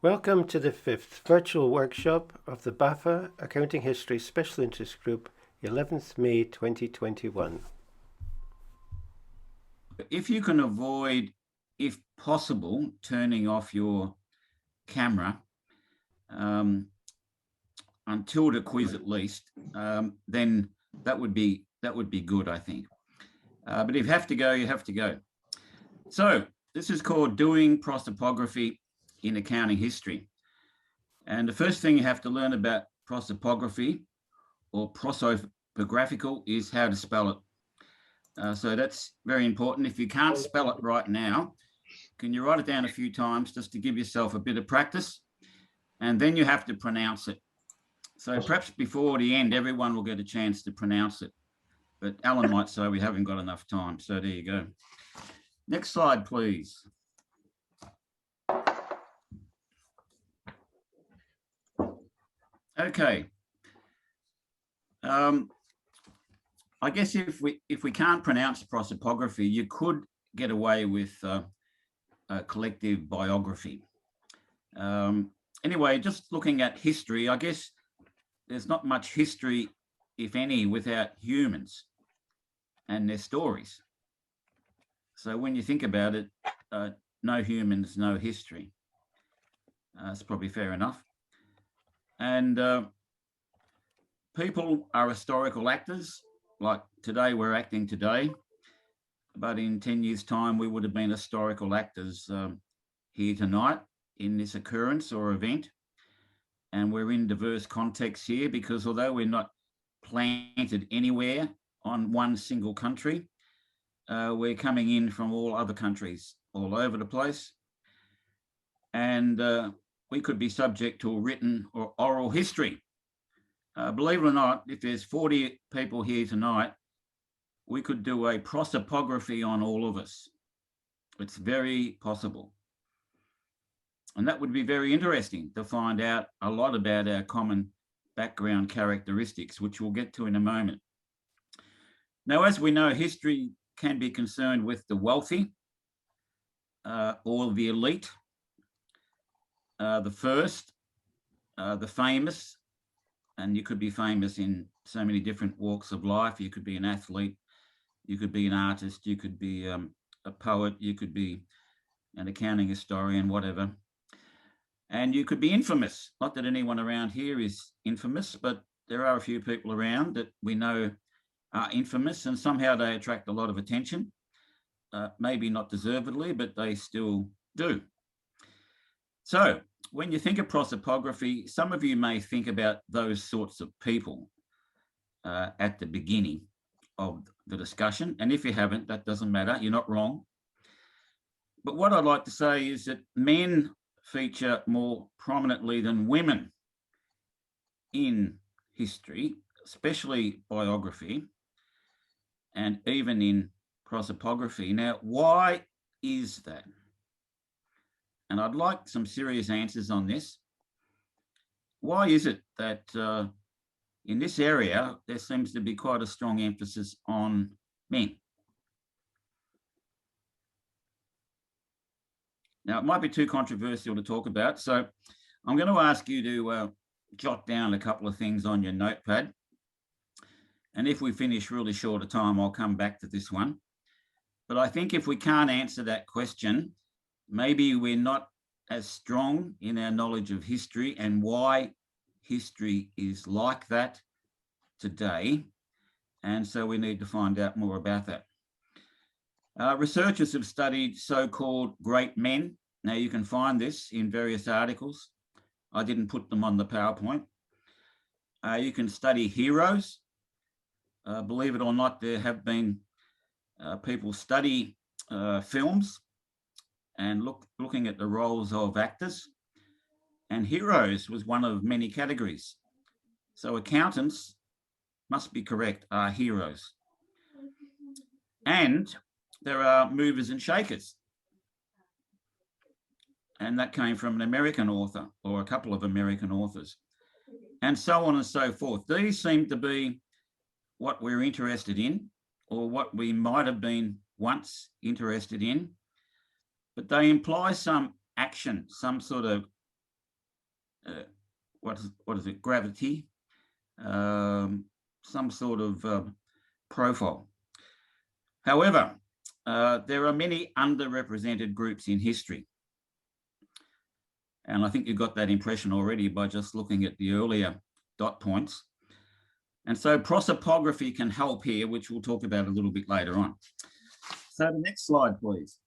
Welcome to the 5th virtual workshop of the BAFA Accounting History Special Interest Group, 11th May 2021. If you can avoid, if possible, turning off your camera until the quiz at least, then that would be good, I think. But if you have to go, you have to go. So this is called Doing Prostopography in Accounting History. And the first thing you have to learn about prosopography or prosopographical is how to spell it. So that's very important. If you can't spell it right now, can you write it down a few times just to give yourself a bit of practice? And then you have to pronounce it. So perhaps before the end, everyone will get a chance to pronounce it. But Alan might say we haven't got enough time. So there you go. Next slide, please. Okay. I guess if we can't pronounce prosopography, you could get away with a collective biography. Anyway, just looking at history, I guess there's not much history, if any, without humans and their stories. So when you think about it, no humans, no history. That's probably fair enough. And people are historical actors. Like today, we're acting today. But in 10 years' time, we would have been historical actors here tonight in this occurrence or event. And we're in diverse contexts here because although we're not planted anywhere on one single country, we're coming in from all other countries all over the place. And we could be subject to a written or oral history. Believe it or not, if there's 40 people here tonight, we could do a prosopography on all of us. It's very possible. And that would be very interesting to find out a lot about our common background characteristics, which we'll get to in a moment. Now, as we know, history can be concerned with the wealthy or the elite, the first, the famous, and you could be famous in so many different walks of life. You could be an athlete, you could be an artist, you could be a poet, you could be an accounting historian, whatever. And you could be infamous. Not that anyone around here is infamous, but there are a few people around that we know are infamous, and somehow they attract a lot of attention. Maybe not deservedly, but they still do. So when you think of prosopography, some of you may think about those sorts of people at the beginning of the discussion. And if you haven't, that doesn't matter. You're not wrong. But what I'd like to say is that men feature more prominently than women in history, especially biography, and even in prosopography. Now, why is that? And I'd like some serious answers on this. Why is it that in this area, there seems to be quite a strong emphasis on men? Now, it might be too controversial to talk about, so I'm going to ask you to jot down a couple of things on your notepad. And if we finish really short of time, I'll come back to this one. But I think if we can't answer that question, maybe we're not as strong in our knowledge of history and why history is like that today. And so we need to find out more about that. Researchers have studied so-called great men. Now you can find this in various articles. I didn't put them on the PowerPoint. You can study heroes. Believe it or not, there have been people study films and looking at the roles of actors. And heroes was one of many categories. So accountants must be correct, are heroes. And there are movers and shakers. And that came from an American author or a couple of American authors. And so on and so forth. These seem to be what we're interested in or what we might have been once interested in. But they imply some action, some sort of what is it, gravity, some sort of profile. However, there are many underrepresented groups in history. And I think you got that impression already by just looking at the earlier dot points. And so prosopography can help here, which we'll talk about a little bit later on. So the next slide, please.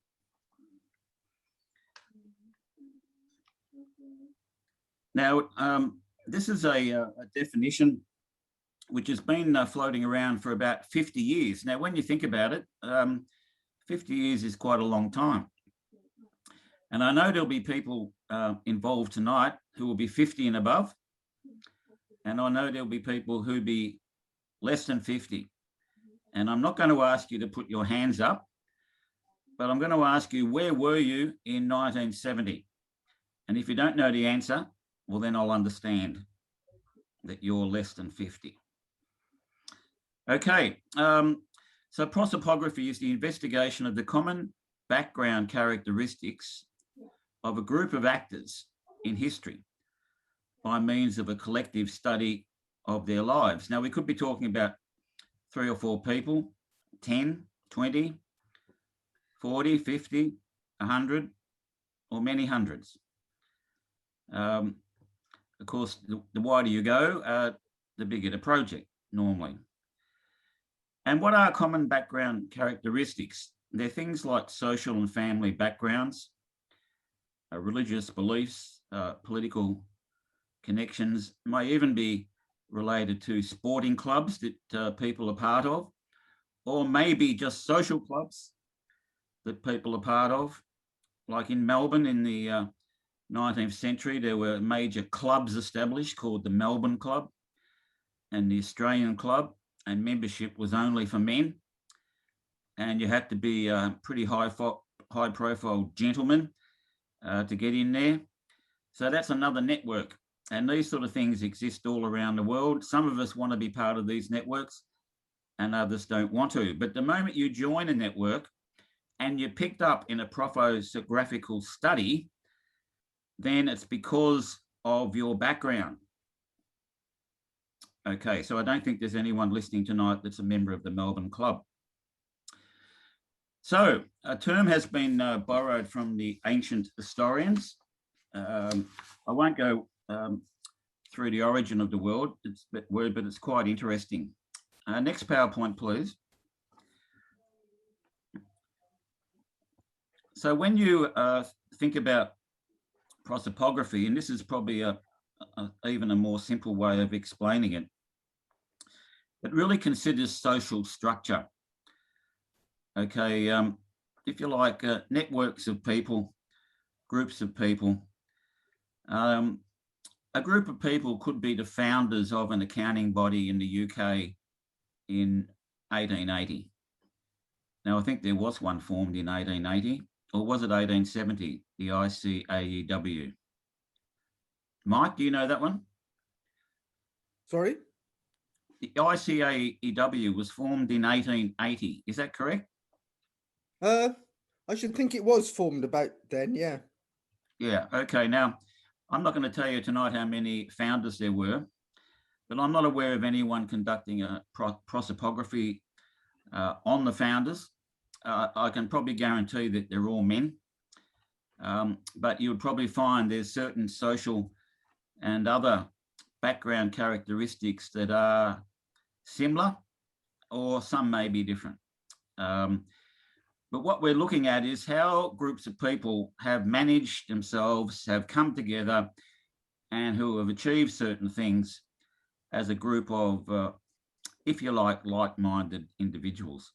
Now, this is a definition which has been floating around for about 50 years. Now, when you think about it, 50 years is quite a long time. And I know there'll be people involved tonight who will be 50 and above. And I know there'll be people who be less than 50. And I'm not going to ask you to put your hands up, but I'm going to ask you, where were you in 1970? And if you don't know the answer, well, then I'll understand that you're less than 50. Okay, so prosopography is the investigation of the common background characteristics of a group of actors in history by means of a collective study of their lives. Now, we could be talking about 3 or 4 people, 10, 20, 40, 50, 100, or many hundreds. Of course, the wider you go, the bigger the project normally. And what are common background characteristics? They're things like social and family backgrounds, religious beliefs, political connections, may even be related to sporting clubs that people are part of, or maybe just social clubs that people are part of. Like in Melbourne in the 19th century, there were major clubs established called the Melbourne Club and the Australian Club, and membership was only for men. And you had to be a pretty high profile gentleman to get in there. So that's another network. And these sort of things exist all around the world. Some of us want to be part of these networks and others don't want to. But the moment you join a network and you're picked up in a prosopographical study, then it's because of your background. Okay, so I don't think there's anyone listening tonight that's a member of the Melbourne Club. So a term has been borrowed from the ancient historians. I won't go through the origin of the word, but it's quite interesting. Next PowerPoint, please. So when you think about prosopography, and this is probably even a more simple way of explaining it, it really considers social structure. Okay, if you like, networks of people, groups of people. A group of people could be the founders of an accounting body in the UK in 1880. Now, I think there was one formed in 1880, or was it 1870, the ICAEW? Mike, do you know that one? Sorry? The ICAEW was formed in 1880. Is that correct? I should think it was formed about then, yeah. Yeah, okay. Now, I'm not going to tell you tonight how many founders there were, but I'm not aware of anyone conducting a prosopography on the founders. I can probably guarantee that they're all men, but you would probably find there's certain social and other background characteristics that are similar, or some may be different. But what we're looking at is how groups of people have managed themselves, have come together, and who have achieved certain things as a group of, if you like-minded individuals.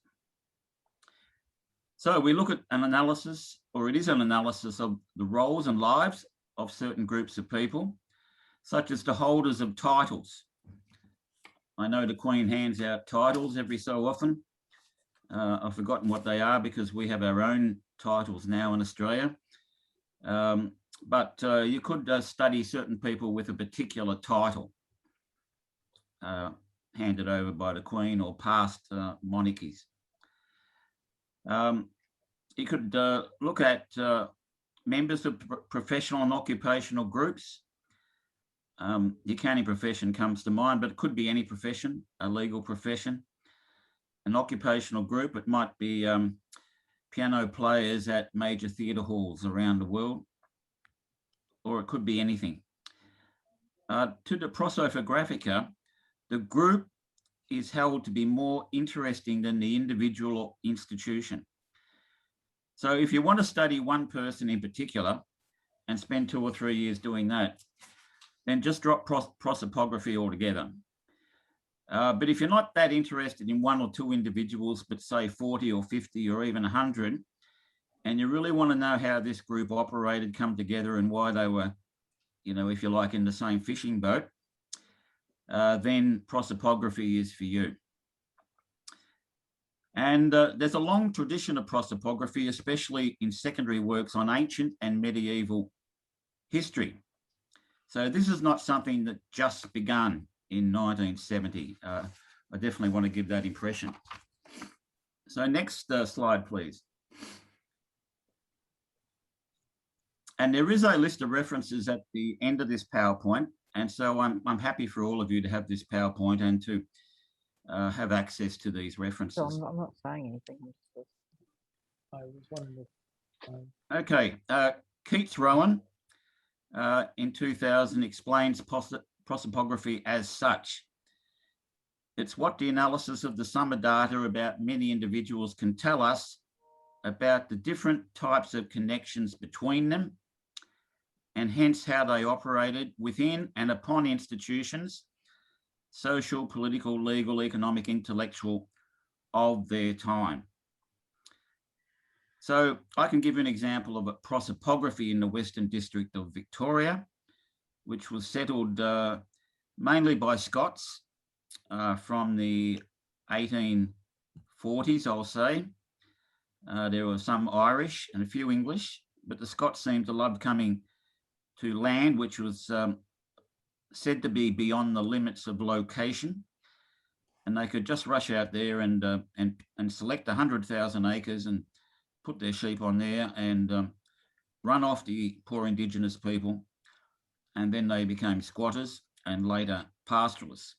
So we look at an analysis, or it is an analysis of the roles and lives of certain groups of people, such as the holders of titles. I know the Queen hands out titles every so often. I've forgotten what they are because we have our own titles now in Australia. But you could study certain people with a particular title handed over by the Queen or past monarchies. You could look at members of professional and occupational groups, The accounting profession comes to mind, but it could be any profession, a legal profession, an occupational group. It might be piano players at major theatre halls around the world, or it could be anything. To the Prosopographica, the group is held to be more interesting than the individual or institution. So if you want to study one person in particular and spend 2 or 3 years doing that, then just drop prosopography altogether. But if you're not that interested in 1 or 2 individuals, but say 40 or 50 or even 100, and you really want to know how this group operated, come together, and why they were, you know, if you like, in the same fishing boat, then prosopography is for you. And there's a long tradition of prosopography, especially in secondary works on ancient and medieval history. So this is not something that just begun in 1970. I definitely want to give that impression. So next slide, please. And there is a list of references at the end of this PowerPoint. And so I'm happy for all of you to have this PowerPoint and to have access to these references. So I'm not saying anything. I was wondering. Okay, Keats Rowan in 2000 explains prosopography as such. It's what the analysis of the sum of data about many individuals can tell us about the different types of connections between them, and hence how they operated within and upon institutions, social, political, legal, economic, intellectual, of their time. So I can give you an example of a prosopography in the Western District of Victoria, which was settled mainly by Scots from the 1840s, I'll say. There were some Irish and a few English, but the Scots seemed to love coming to land which was said to be beyond the limits of location, and they could just rush out there and select 100,000 acres and put their sheep on there and run off the poor Indigenous people, and then they became squatters and later pastoralists,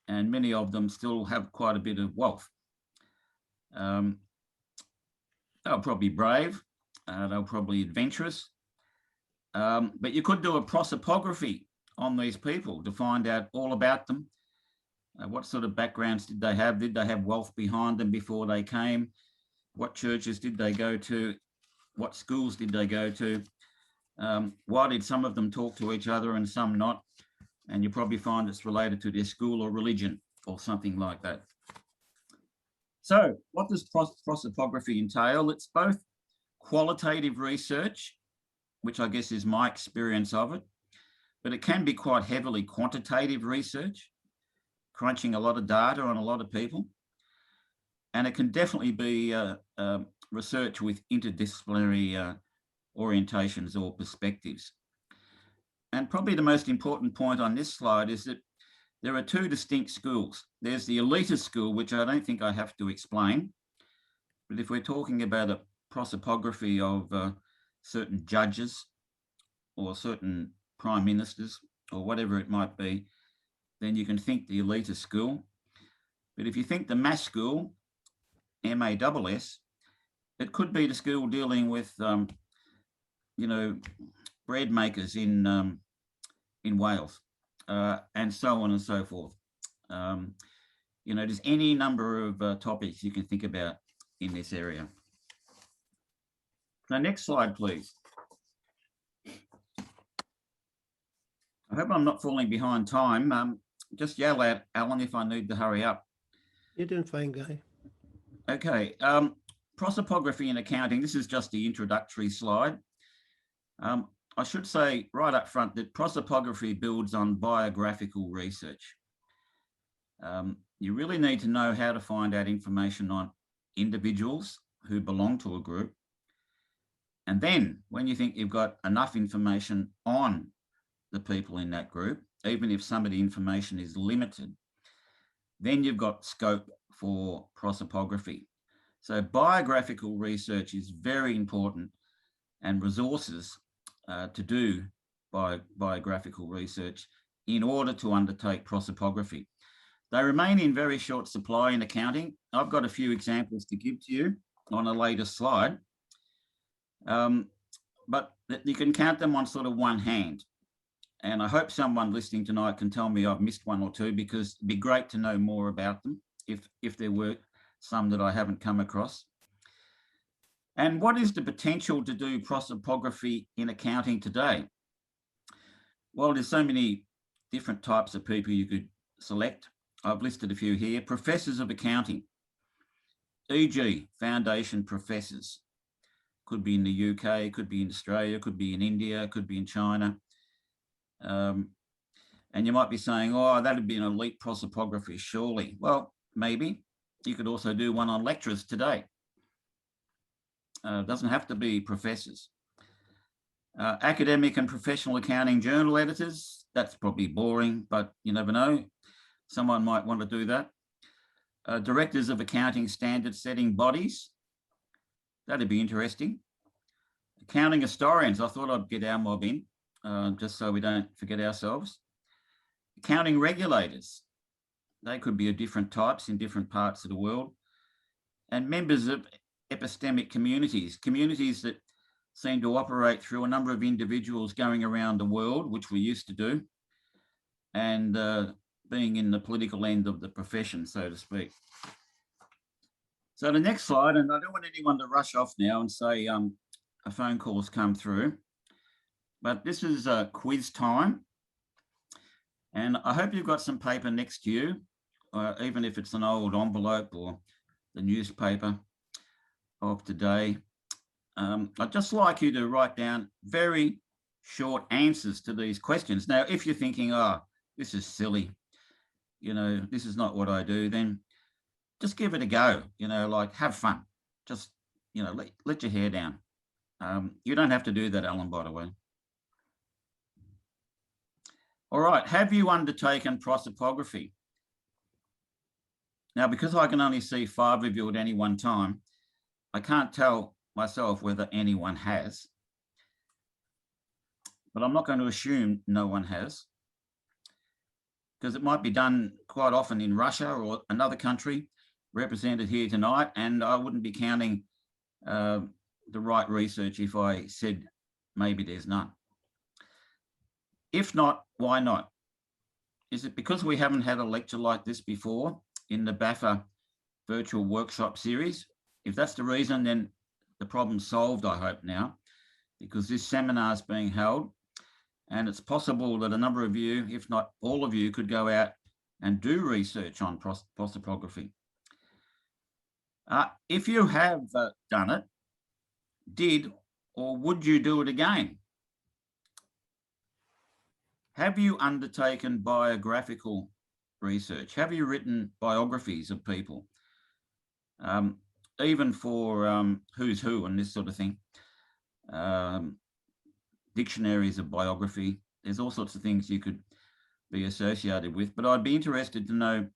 and many of them still have quite a bit of wealth. They were probably brave, they were probably adventurous, but you could do a prosopography on these people to find out all about them. What sort of backgrounds did they have? Did they have wealth behind them before they came? What churches did they go to? What schools did they go to? Why did some of them talk to each other and some not? And you probably find it's related to their school or religion or something like that. So what does prosopography entail? It's both qualitative research, which I guess is my experience of it, but it can be quite heavily quantitative research, crunching a lot of data on a lot of people. And it can definitely be research with interdisciplinary orientations or perspectives. And probably the most important point on this slide is that there are 2 distinct schools. There's the elitist school, which I don't think I have to explain, but if we're talking about a prosopography of certain judges or certain prime ministers or whatever it might be, then you can think the elitist school. But if you think the mass school, MASS, it could be the school dealing with, you know, bread makers in Wales, and so on and so forth. You know, there's any number of topics you can think about in this area. So next slide, please. I hope I'm not falling behind time. Just yell out, Alan, if I need to hurry up. You're doing fine, Guy. Okay, prosopography in accounting. This is just the introductory slide. I should say right up front that prosopography builds on biographical research. You really need to know how to find out information on individuals who belong to a group. And then when you think you've got enough information on the people in that group, even if some of the information is limited, then you've got scope for prosopography. So biographical research is very important, and resources to do biographical research in order to undertake prosopography. They remain in very short supply in accounting. I've got a few examples to give to you on a later slide, but you can count them on sort of one hand. And I hope someone listening tonight can tell me I've missed one or two, because it'd be great to know more about them if there were some that I haven't come across. And what is the potential to do prosopography in accounting today? Well, there's so many different types of people you could select. I've listed a few here. Professors of accounting, e.g. foundation professors. Could be in the UK, could be in Australia, could be in India, could be in China. And you might be saying, oh, that'd be an elite prosopography, surely. Well, maybe. You could also do one on lecturers today. Doesn't have to be professors. Academic and professional accounting journal editors, that's probably boring, but you never know. Someone might want to do that. Directors of accounting standard setting bodies, that'd be interesting. Accounting historians, I thought I'd get our mob in, just so we don't forget ourselves. Accounting regulators, they could be of different types in different parts of the world. And members of epistemic communities, communities that seem to operate through a number of individuals going around the world, which we used to do, and being in the political end of the profession, so to speak. So the next slide, and I don't want anyone to rush off now and say a phone call's come through, but this is quiz time. And I hope you've got some paper next to you, even if it's an old envelope or the newspaper of today. I'd just like you to write down very short answers to these questions. Now, if you're thinking, oh, this is silly, you know, this is not what I do, then just give it a go, you know, like have fun. Just, you know, let your hair down. You don't have to do that, Alan, by the way. All right, have you undertaken prosopography? Now, because I can only see 5 of you at any one time, I can't tell myself whether anyone has, but I'm not going to assume no one has, because it might be done quite often in Russia or another country represented here tonight, and I wouldn't be counting the right research if I said maybe there's none. If not, why not? Is it because we haven't had a lecture like this before in the BAFA virtual workshop series? If that's the reason, then the problem's solved, I hope now, because this seminar is being held, and it's possible that a number of you, if not all of you, could go out and do research on prosopography. If you have done it, did or would you do it again? Have you undertaken biographical research? Have you written biographies of people? Even for who's who and this sort of thing. Dictionaries of biography. There's all sorts of things you could be associated with, but I'd be interested to know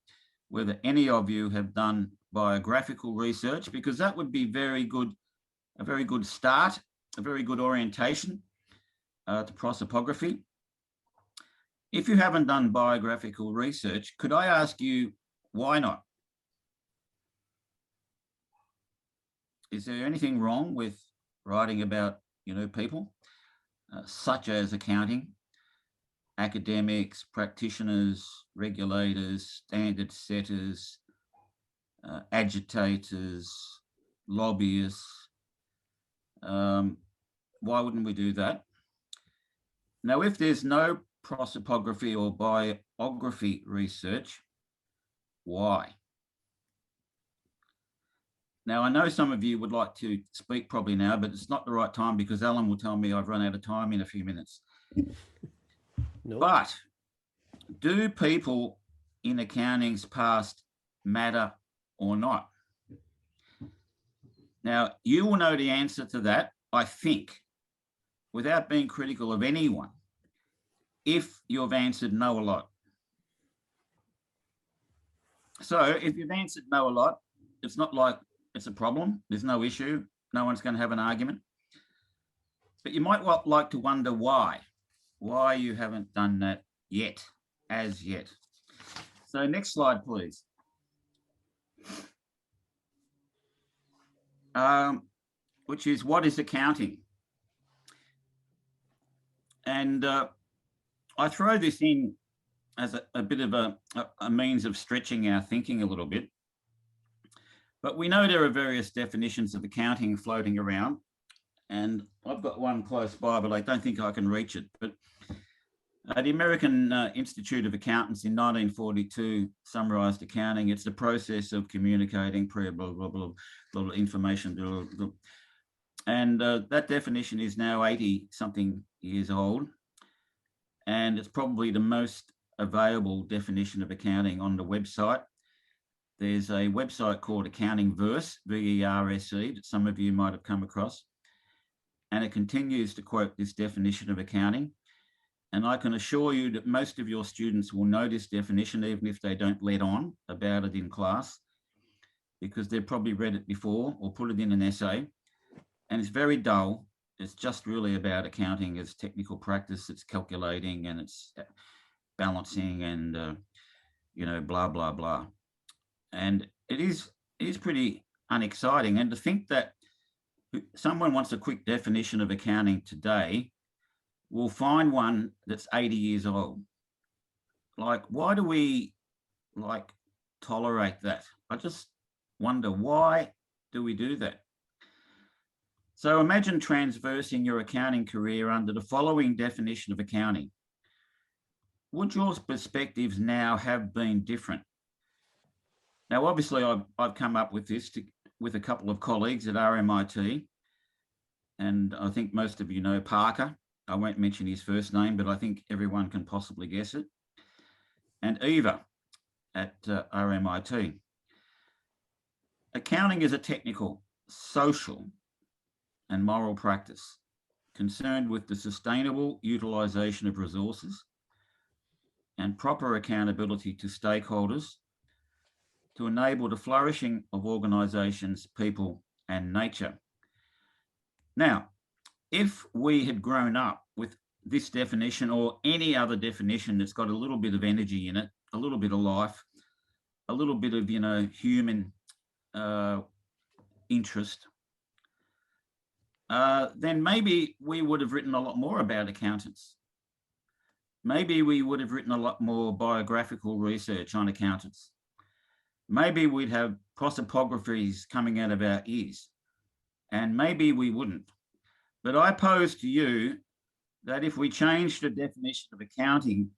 whether any of you have done biographical research, because that would be very good, a very good start, a very good orientation to prosopography. If you haven't done biographical research, could I ask you why not? Is there anything wrong with writing about, you know, people such as accounting, academics, practitioners, regulators, standard setters, agitators, lobbyists? Why wouldn't we do that? Now, if there's no prosopography or biography research, why? Now, I know some of you would like to speak probably now, but it's not the right time, because Alan will tell me I've run out of time in a few minutes. No. But do people in accounting's past matter or not? Now, you will know the answer to that, I think, without being critical of anyone, if you've answered no a lot. So if you've answered no a lot, it's not like it's a problem. There's no issue. No one's going to have an argument. But you might like to wonder why. why you haven't done that yet, as yet. So next slide, please. Which is, what is accounting? And I throw this in as a bit of a means of stretching our thinking a little bit. But we know there are various definitions of accounting floating around, and I've got one close by, but I don't think I can reach it. But the American Institute of Accountants in 1942 summarised accounting. It's the process of communicating blah, blah, blah, blah, information. Blah, blah. And that definition is now 80-something years old. And it's probably the most available definition of accounting on the website. There's a website called Accounting Verse, V-E-R-S-E, that some of you might have come across. And it continues to quote this definition of accounting. And I can assure you that most of your students will know this definition, even if they don't let on about it in class, because they've probably read it before or put it in an essay. And it's very dull. It's just really about accounting as technical practice. It's calculating and it's balancing and, you know, blah, blah, blah. And it is pretty unexciting. And to think that someone wants a quick definition of accounting today will find one that's 80 years old. Like, why do we tolerate that? I just wonder, why do we do that? So imagine transversing your accounting career under the following definition of accounting. Would your perspectives now have been different? Now, obviously, I've come up with this with a couple of colleagues at RMIT, and I think most of you know Parker. I won't mention his first name, but I think everyone can possibly guess it. And Eva at RMIT. Accounting is a technical, social, and moral practice concerned with the sustainable utilisation of resources and proper accountability to stakeholders to enable the flourishing of organisations, people, and nature. Now, if we had grown up with this definition or any other definition that's got a little bit of energy in it, a little bit of life, a little bit of, you know, human interest, then maybe we would have written a lot more about accountants. Maybe we would have written a lot more biographical research on accountants. Maybe we'd have prosopographies coming out of our ears, and maybe we wouldn't. But I pose to you that if we change the definition of accounting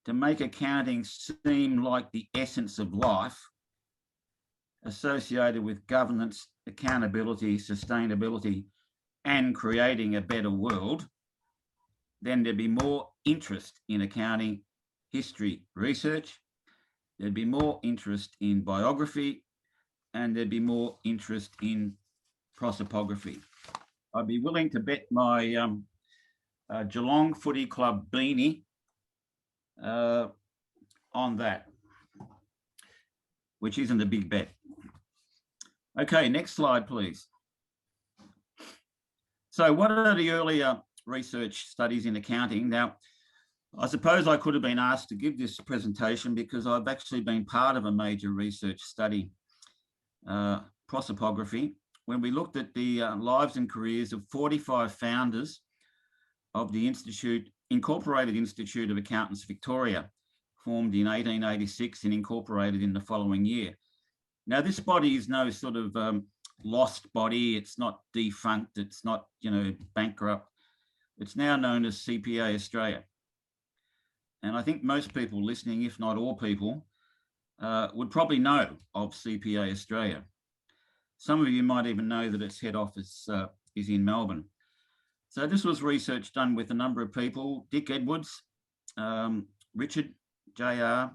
to make accounting seem like the essence of life, associated with governance, accountability, sustainability, and creating a better world, then there'd be more interest in accounting history research, there'd be more interest in biography, and there'd be more interest in prosopography. I'd be willing to bet my Geelong Footy Club beanie on that, which isn't a big bet. Okay, next slide, please. So what are the earlier research studies in accounting? Now, I suppose I could have been asked to give this presentation because I've actually been part of a major research study, prosopography, when we looked at the lives and careers of 45 founders of the Incorporated Institute of Accountants Victoria, formed in 1886 and incorporated in the following year. Now, this body is no sort of lost body. It's not defunct. It's not, you know, bankrupt. It's now known as CPA Australia. And I think most people listening, if not all people, would probably know of CPA Australia. Some of you might even know that its head office is in Melbourne. So this was research done with a number of people: Dick Edwards, Richard, JR,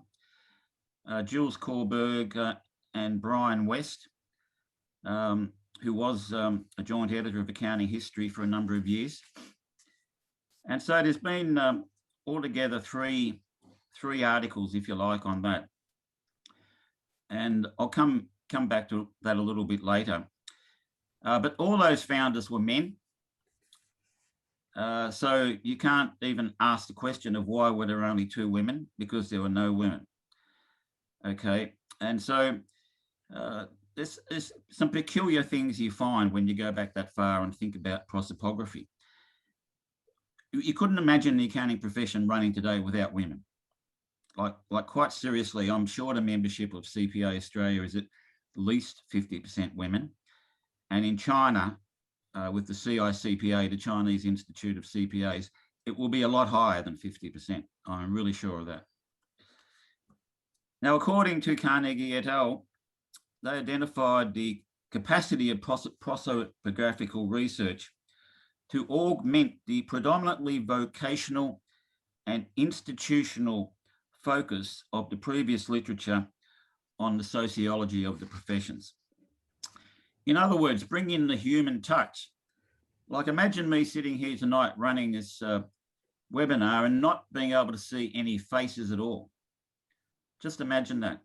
Jules Corberg, and Brian West, who was a joint editor of Accounting History for a number of years. And so there's been altogether three articles, if you like, on that. And I'll come back to that a little bit later. But all those founders were men. So you can't even ask the question of why were there only 2 women, because there were no women. Okay, and so there's some peculiar things you find when you go back that far and think about prosopography. You couldn't imagine the accounting profession running today without women. Like quite seriously, I'm sure the membership of CPA Australia is at least 50% women. And in China, with the CICPA, the Chinese Institute of CPAs, it will be a lot higher than 50%. I'm really sure of that. Now, according to Carnegie et al., they identified the capacity of prosopographical research to augment the predominantly vocational and institutional focus of the previous literature on the sociology of the professions. In other words, bring in the human touch. Like, imagine me sitting here tonight running this webinar and not being able to see any faces at all. Just imagine that.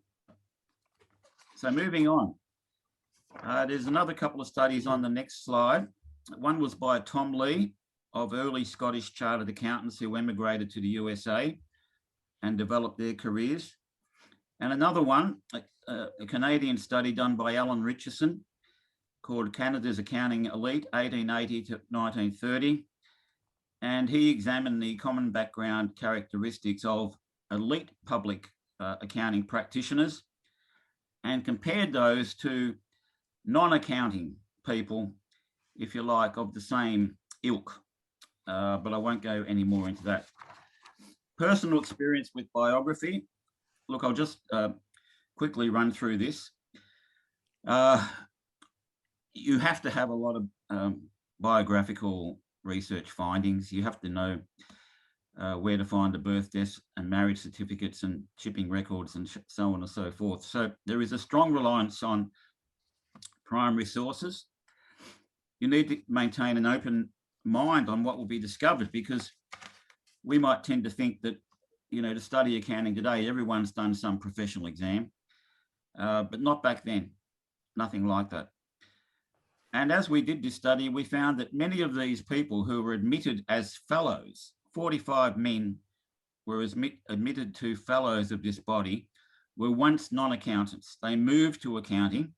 So moving on, there's another couple of studies on the next slide. One was by Tom Lee of early Scottish chartered accountants who emigrated to the USA and developed their careers. And another one, a Canadian study done by Alan Richardson called Canada's Accounting Elite, 1880 to 1930. And he examined the common background characteristics of elite public accounting practitioners and compared those to non-accounting people, if you like, of the same ilk. But I won't go any more into that. Personal experience with biography. Look, I'll just quickly run through this. You have to have a lot of biographical research findings. You have to know where to find the birth, deaths and marriage certificates and shipping records and so on and so forth. So there is a strong reliance on primary sources. You need to maintain an open mind on what will be discovered, because we might tend to think that, you know, to study accounting today, everyone's done some professional exam, but not back then, nothing like that. And as we did this study, we found that many of these people who were admitted as fellows, 45 men were admitted to fellows of this body, were once non-accountants. They moved to accounting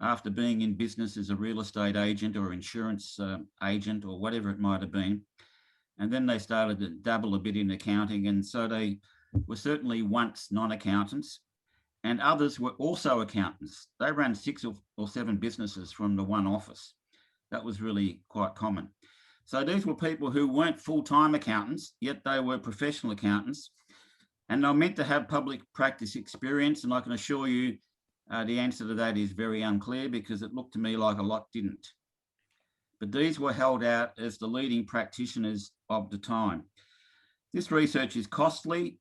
after being in business as a real estate agent or insurance agent or whatever it might have been. And then they started to dabble a bit in accounting. And so they were certainly once non-accountants, and others were also accountants. They ran 6 or 7 businesses from the one office. That was really quite common. So these were people who weren't full-time accountants, yet they were professional accountants, and they're meant to have public practice experience. And I can assure you the answer to that is very unclear, because it looked to me like a lot didn't. But these were held out as the leading practitioners of the time. This research is costly,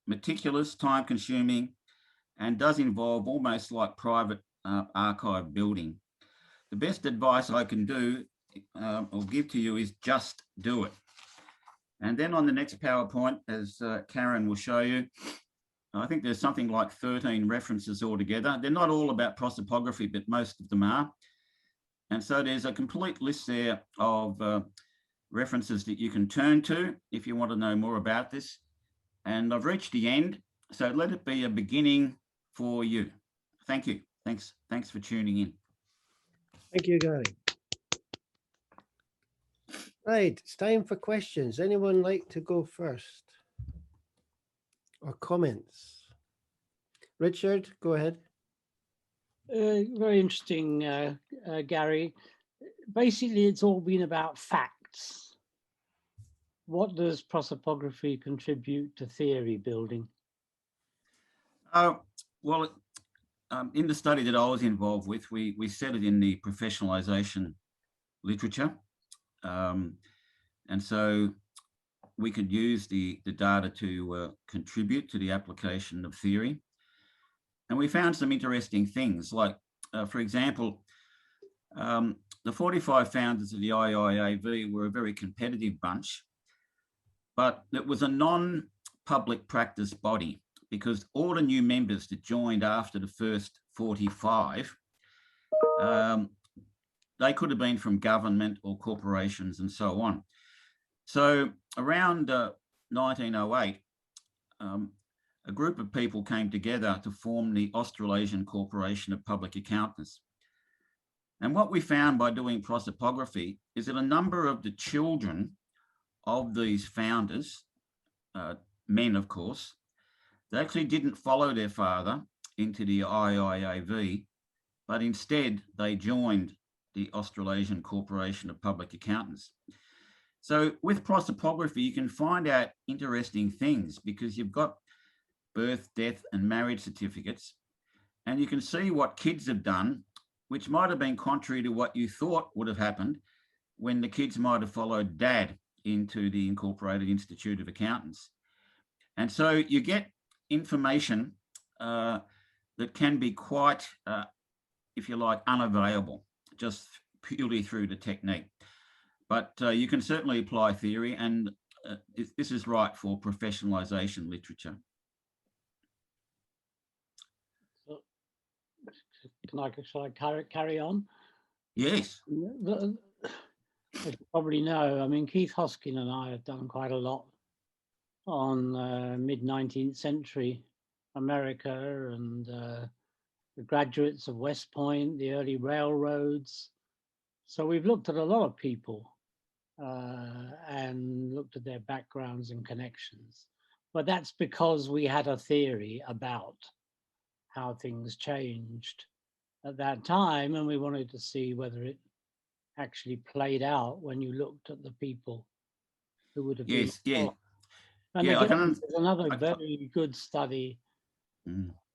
meticulous, time-consuming, and does involve almost like private archive building. The best advice I can do or give to you is just do it. And then on the next PowerPoint, as Karen will show you, I think there's something like 13 references altogether. They're not all about prosopography, but most of them are. And so there's a complete list there of references that you can turn to if you want to know more about this. And I've reached the end, so let it be a beginning for you. Thank you. Thanks for tuning in. Thank you, Gary. Right, it's time for questions. Anyone like to go first? Or comments? Richard, go ahead. Very interesting, Gary. Basically, it's all been about facts. What does prosopography contribute to theory building? Well, in the study that I was involved with, we set it in the professionalisation literature. And so we could use the data to contribute to the application of theory. And we found some interesting things, like, for example, the 45 founders of the IIAV were a very competitive bunch, but it was a non-public practice body, because all the new members that joined after the first 45, they could have been from government or corporations and so on. So around 1908, a group of people came together to form the Australasian Corporation of Public Accountants. And what we found by doing prosopography is that a number of the children of these founders, men of course, they actually didn't follow their father into the IIAV, but instead they joined the Australasian Corporation of Public Accountants. So with prosopography, you can find out interesting things because you've got birth, death, and marriage certificates, and you can see what kids have done, which might have been contrary to what you thought would have happened when the kids might have followed dad into the Incorporated Institute of Accountants. And so you get information that can be quite, if you like, unavailable, just purely through the technique. But you can certainly apply theory, and this is right for professionalisation literature. Shall I carry on? Yes. As you probably know, I mean, Keith Hoskin and I have done quite a lot on mid-19th century America and the graduates of West Point, the early railroads. So we've looked at a lot of people and looked at their backgrounds and connections. But that's because we had a theory about how things changed at that time, and we wanted to see whether it actually played out when you looked at the people who would have been involved. And yeah, again, there's another very good study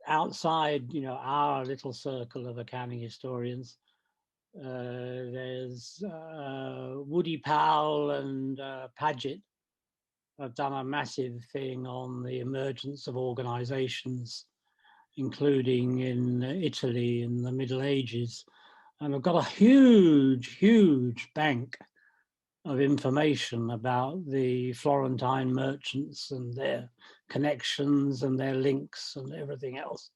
outside, our little circle of accounting historians. There's Woody Powell and Paget have done a massive thing on the emergence of organizations, including in Italy in the Middle Ages. And I've got a huge bank of information about the Florentine merchants and their connections and their links and everything else.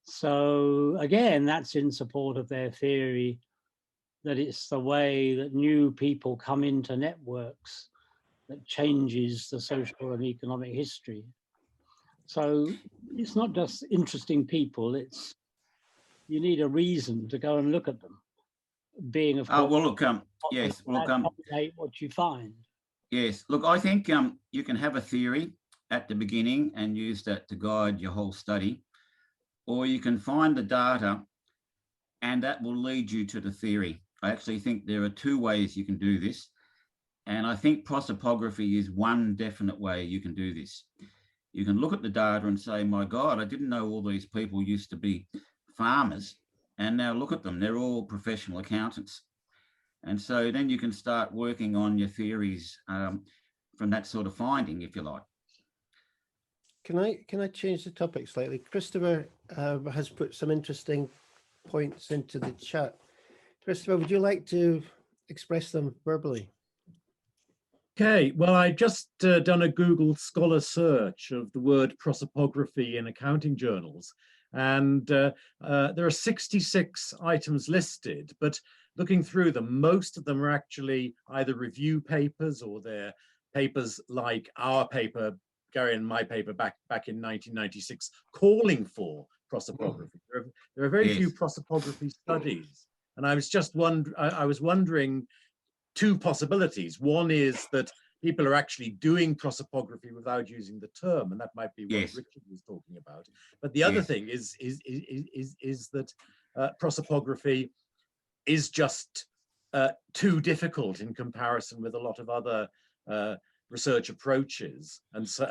So again, that's in support of their theory that it's the way that new people come into networks that changes the social and economic history. So it's not just interesting people, it's you need a reason to go and look at them. Being of course, well, look, yes, look, what you find. Yes, look, I think you can have a theory at the beginning and use that to guide your whole study, or you can find the data and that will lead you to the theory. I actually think there are two ways you can do this, and I think prosopography is one definite way you can do this. You can look at the data and say, my God, I didn't know all these people used to be farmers, and now look at them, they're all professional accountants. And so then you can start working on your theories from that sort of finding, if you like. Can I change the topic slightly? Christopher has put some interesting points into the chat. Christopher, would you like to express them verbally? Okay, well, I just done a Google Scholar search of the word prosopography in accounting journals, and there are 66 items listed, but looking through them, most of them are actually either review papers or they're papers like our paper, Gary and my paper back in 1996, calling for prosopography. There are very few prosopography studies, and I was just wondering two possibilities. One is that people are actually doing prosopography without using the term, and that might be what Richard was talking about. But the other thing is that prosopography is just too difficult in comparison with a lot of other research approaches, and so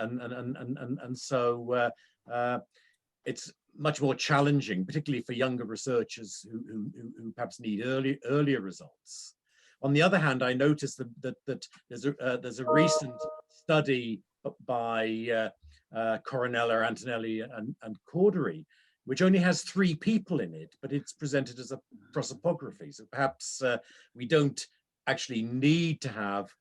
it's much more challenging, particularly for younger researchers who perhaps need earlier results. On the other hand, I noticed that there's a recent study by Coronella, Antonelli, and Cordery, which only has 3 people in it, but it's presented as a prosopography. So perhaps we don't actually need to have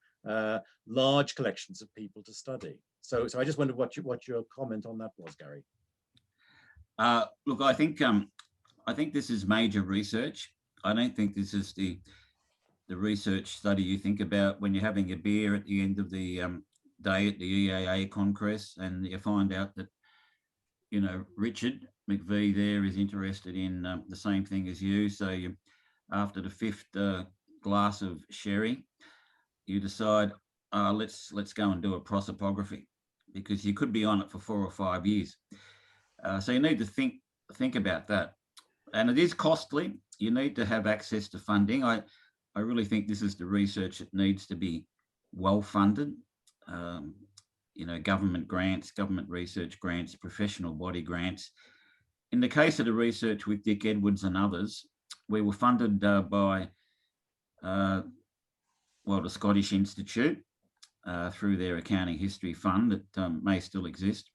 large collections of people to study. So I just wondered what your comment on that was, Gary. Look, I think this is major research. I don't think this is the research study you think about when you're having a beer at the end of the day at the EAA Congress, and you find out that, you know, Richard McVie there is interested in the same thing as you. So you, after the fifth glass of sherry, you decide, let's go and do a prosopography, because you could be on it for 4 or 5 years. So you need to think about that, and it is costly. You need to have access to funding. I really think this is the research that needs to be well funded. You know, government grants, government research grants, professional body grants. In the case of the research with Dick Edwards and others, we were funded by, well, the Scottish Institute through their Accounting History Fund that may still exist.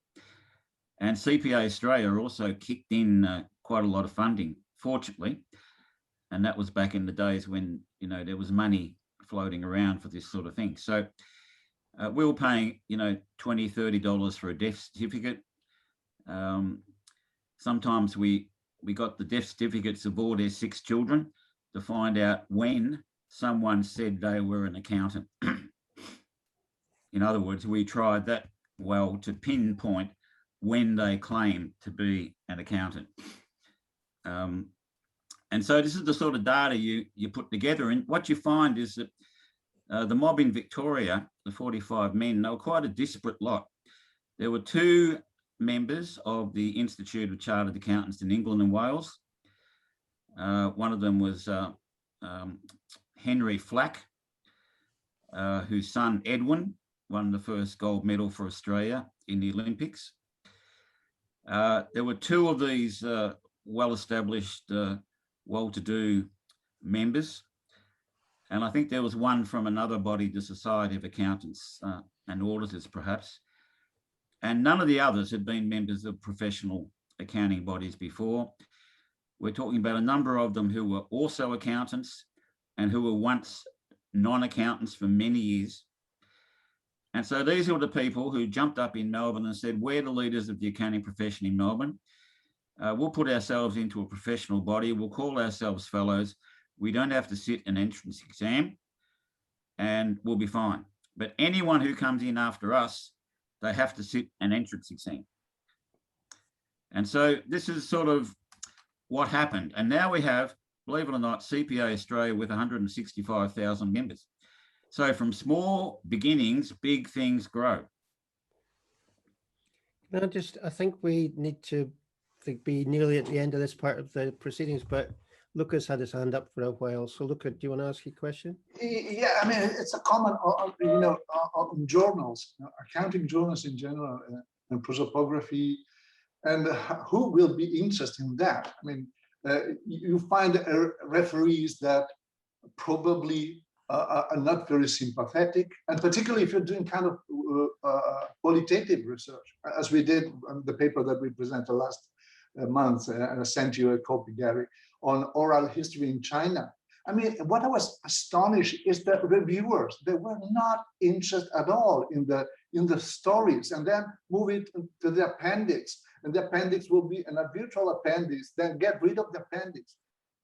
And CPA Australia also kicked in quite a lot of funding, fortunately. And that was back in the days when, you know, there was money floating around for this sort of thing. So we were paying, you know, $20, $30 for a death certificate. Sometimes we got the death certificates of all their 6 children to find out when someone said they were an accountant. In other words, we tried that well to pinpoint when they claimed to be an accountant. And so this is the sort of data you put together, and what you find is that the mob in Victoria, the 45 men, they were quite a disparate lot. There were 2 members of the Institute of Chartered Accountants in England and Wales. One of them was Henry Flack, whose son Edwin won the first gold medal for Australia in the Olympics. There were 2 of these well-established, well-to-do members. And I think there was one from another body, the Society of Accountants and Auditors, perhaps. And none of the others had been members of professional accounting bodies before. We're talking about a number of them who were also accountants and who were once non-accountants for many years. And so these were the people who jumped up in Melbourne and said, we're the leaders of the accounting profession in Melbourne. We'll put ourselves into a professional body. We'll call ourselves fellows. We don't have to sit an entrance exam and we'll be fine. But anyone who comes in after us, they have to sit an entrance exam. And so this is sort of what happened. And now we have, believe it or not, CPA Australia with 165,000 members. So from small beginnings, big things grow. I think we need to be nearly at the end of this part of the proceedings, but Lucas had his hand up for a while. So Lucas, do you want to ask your question? Yeah, I mean, it's a comment on journals, accounting journals in general, and prosopography, and who will be interested in that? I mean, you find referees that probably are not very sympathetic, and particularly if you're doing kind of qualitative research, as we did on the paper that we presented last month, and I sent you a copy, Gary, on oral history in China. I mean, what I was astonished is that reviewers, they were not interested at all in the stories, and then move it to the appendix, and the appendix will be a virtual appendix, then get rid of the appendix.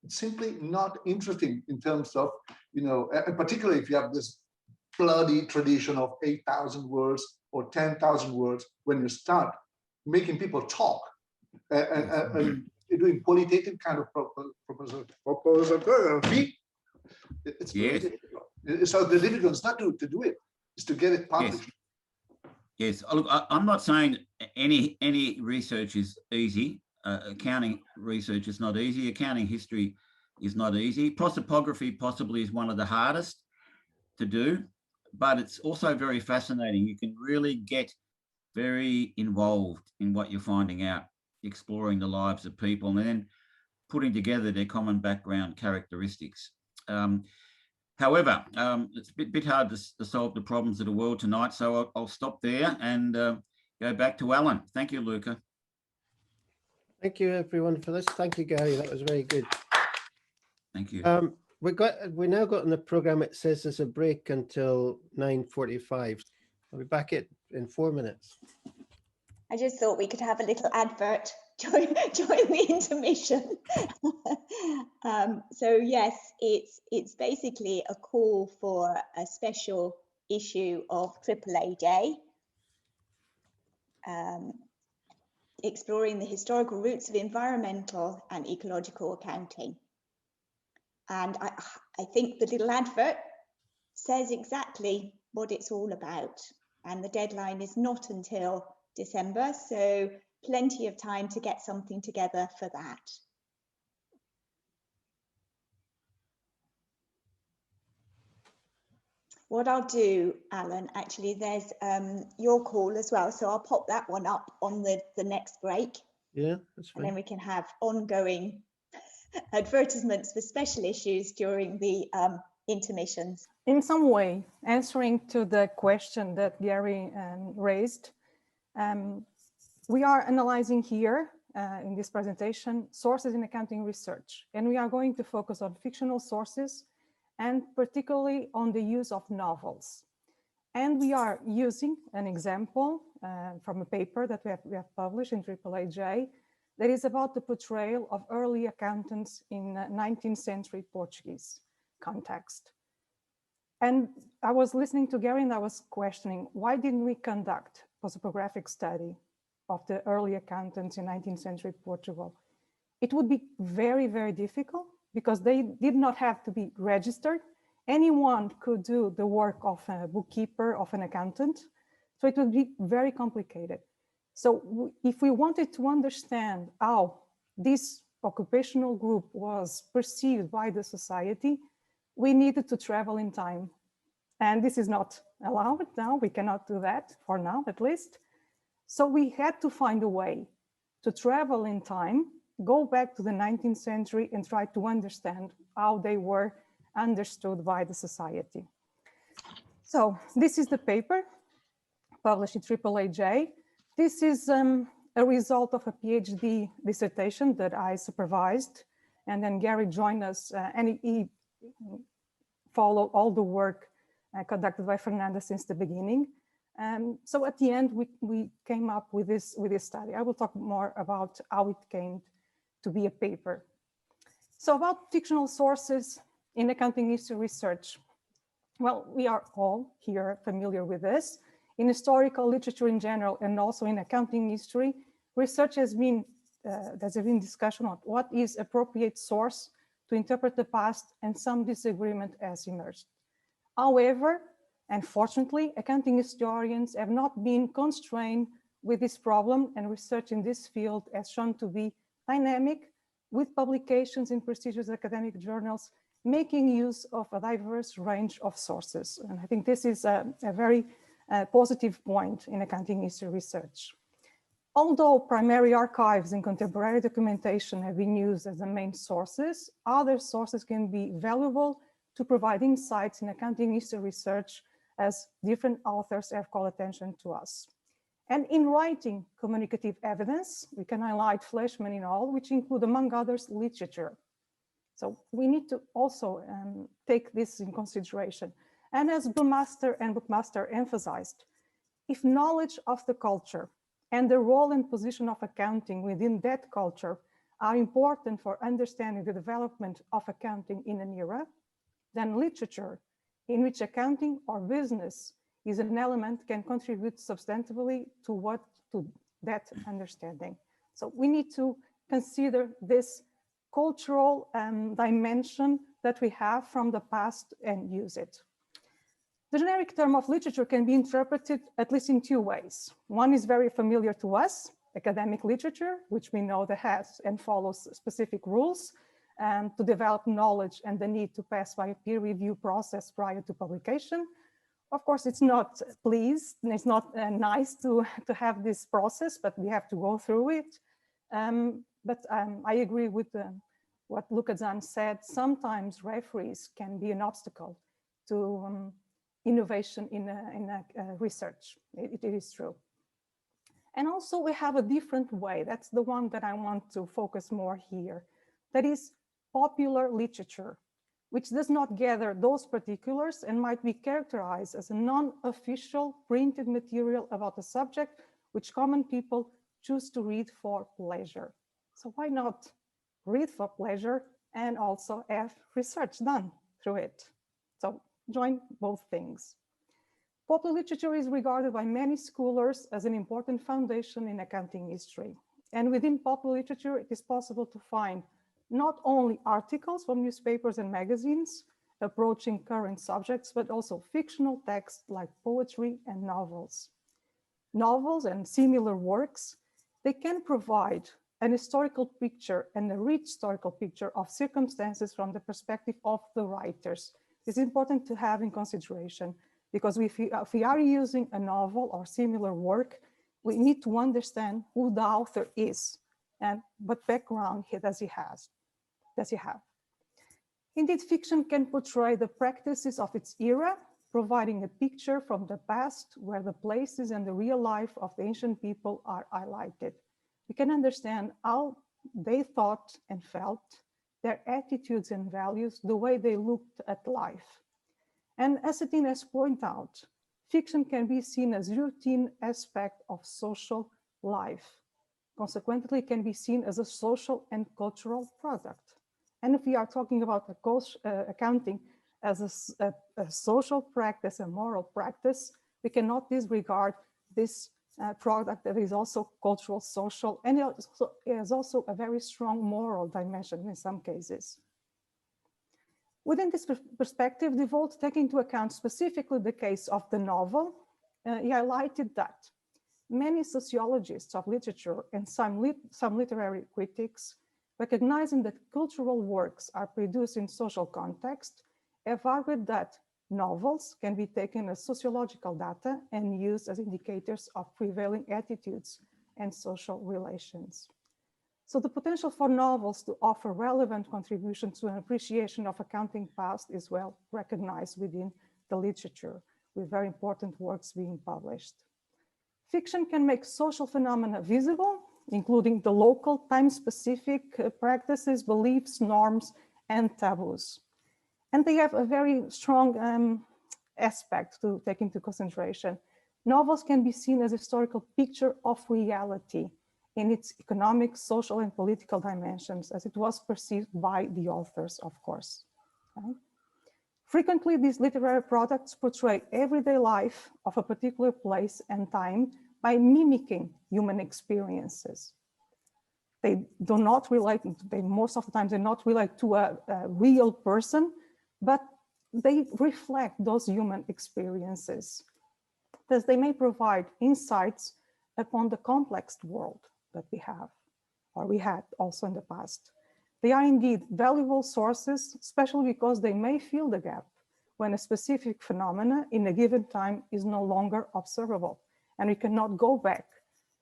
It's simply not interesting in terms of, you know, and particularly if you have this bloody tradition of 8,000 words or 10,000 words, when you start making people talk and doing qualitative kind of prosopography, it's very difficult. So the difficult is not to do it, it's to get it published. Yes, look, I'm not saying any research is easy. Accounting research is not easy. Accounting history is not easy. Prosopography possibly is one of the hardest to do, but it's also very fascinating. You can really get very involved in what you're finding out, exploring the lives of people and then putting together their common background characteristics. However, it's a bit hard to solve the problems of the world tonight, so I'll stop there and go back to Alan. Thank you, Luca. Thank you, everyone, for this. Thank you, Gary. That was very good. Thank you. We now got on the program. It says there's a break until 9:45. I'll be back in 4 minutes. I just thought we could have a little advert join the intermission. So yes, it's basically a call for a special issue of AAA Day, exploring the historical roots of environmental and ecological accounting. And I think the little advert says exactly what it's all about. And the deadline is not until December, so plenty of time to get something together for that. What I'll do, Alan, actually, there's your call as well, so I'll pop that one up on the next break. Yeah, that's And then fine. we can have ongoing advertisements for special issues during the intermissions. In some way, answering to the question that Gary raised, we are analyzing here in this presentation sources in accounting research, and we are going to focus on fictional sources and particularly on the use of novels. And we are using an example from a paper that we have published in AAAJ that is about the portrayal of early accountants in 19th century Portuguese context. And I was listening to Gary and I was questioning, why didn't we conduct a prosopographic study of the early accountants in 19th century Portugal? It would be very, very difficult because they did not have to be registered. Anyone could do the work of a bookkeeper, of an accountant. So it would be very complicated. So if we wanted to understand how this occupational group was perceived by the society, we needed to travel in time. And this is not allowed now. We cannot do that for now, at least. So we had to find a way to travel in time, go back to the 19th century and try to understand how they were understood by the society. So this is the paper published in AAAJ. This is a result of a PhD dissertation that I supervised, and then Gary joined us and he followed all the work conducted by Fernanda since the beginning. So at the end, we came up with this study. I will talk more about how it came to be a paper. So about fictional sources in accounting history research. Well, we are all here familiar with this. In historical literature in general, and also in accounting history, research has been, there's been discussion on what is appropriate source to interpret the past, and some disagreement has emerged. However, unfortunately, accounting historians have not been constrained with this problem, and research in this field has shown to be dynamic, with publications in prestigious academic journals making use of a diverse range of sources. And I think this is a very positive point in accounting history research. Although primary archives and contemporary documentation have been used as the main sources, other sources can be valuable to provide insights in accounting history research, as different authors have called attention to us. And in writing communicative evidence, we can highlight Fleischmann et al., which include, among others, literature. So we need to also take this in consideration. And as Brewmaster and Bookmaster emphasized, if knowledge of the culture and the role and position of accounting within that culture are important for understanding the development of accounting in an era, then literature in which accounting or business is an element can contribute substantively to that understanding. So we need to consider this cultural dimension that we have from the past and use it. The generic term of literature can be interpreted at least in two ways. One is very familiar to us, academic literature, which we know that has and follows specific rules to develop knowledge and the need to pass by a peer review process prior to publication. Of course, it's not pleased, and it's not nice to have this process, but we have to go through it. But I agree with what Luca Zan said. Sometimes referees can be an obstacle to innovation in research. It is true. And also we have a different way. That's the one that I want to focus more here. That is popular literature, which does not gather those particulars and might be characterized as a non-official printed material about a subject which common people choose to read for pleasure. So why not read for pleasure and also have research done through it? So join both things. Popular literature is regarded by many scholars as an important foundation in accounting history. And within popular literature, it is possible to find not only articles from newspapers and magazines approaching current subjects, but also fictional texts like poetry and novels. Novels and similar works, they can provide an historical picture and a rich historical picture of circumstances from the perspective of the writers. It's important to have in consideration, because if we are using a novel or similar work, we need to understand who the author is and what background does he have. Indeed, fiction can portray the practices of its era, providing a picture from the past where the places and the real life of the ancient people are highlighted. We can understand how they thought and felt, their attitudes and values, the way they looked at life. And as Satine has pointed out, fiction can be seen as a routine aspect of social life. Consequently, it can be seen as a social and cultural product. And if we are talking about accounting as a social practice, a moral practice, we cannot disregard this product that is also cultural, social, and it has also a very strong moral dimension in some cases. Within this perspective, Devolt, taking into account specifically the case of the novel, he highlighted that many sociologists of literature and some literary critics, recognizing that cultural works are produced in social context, have argued that novels can be taken as sociological data and used as indicators of prevailing attitudes and social relations. So the potential for novels to offer relevant contributions to an appreciation of accounting past is well recognized within the literature, with very important works being published. Fiction can make social phenomena visible, including the local time-specific practices, beliefs, norms, and taboos. And they have a very strong aspect to take into consideration. Novels can be seen as a historical picture of reality in its economic, social, and political dimensions, as it was perceived by the authors, of course. Okay? Frequently, these literary products portray everyday life of a particular place and time by mimicking human experiences. They do not relate, most of the time, they not relate to a real person, but they reflect those human experiences. Thus, they may provide insights upon the complex world that we have, or we had also in the past. They are indeed valuable sources, especially because they may fill the gap when a specific phenomena in a given time is no longer observable, and we cannot go back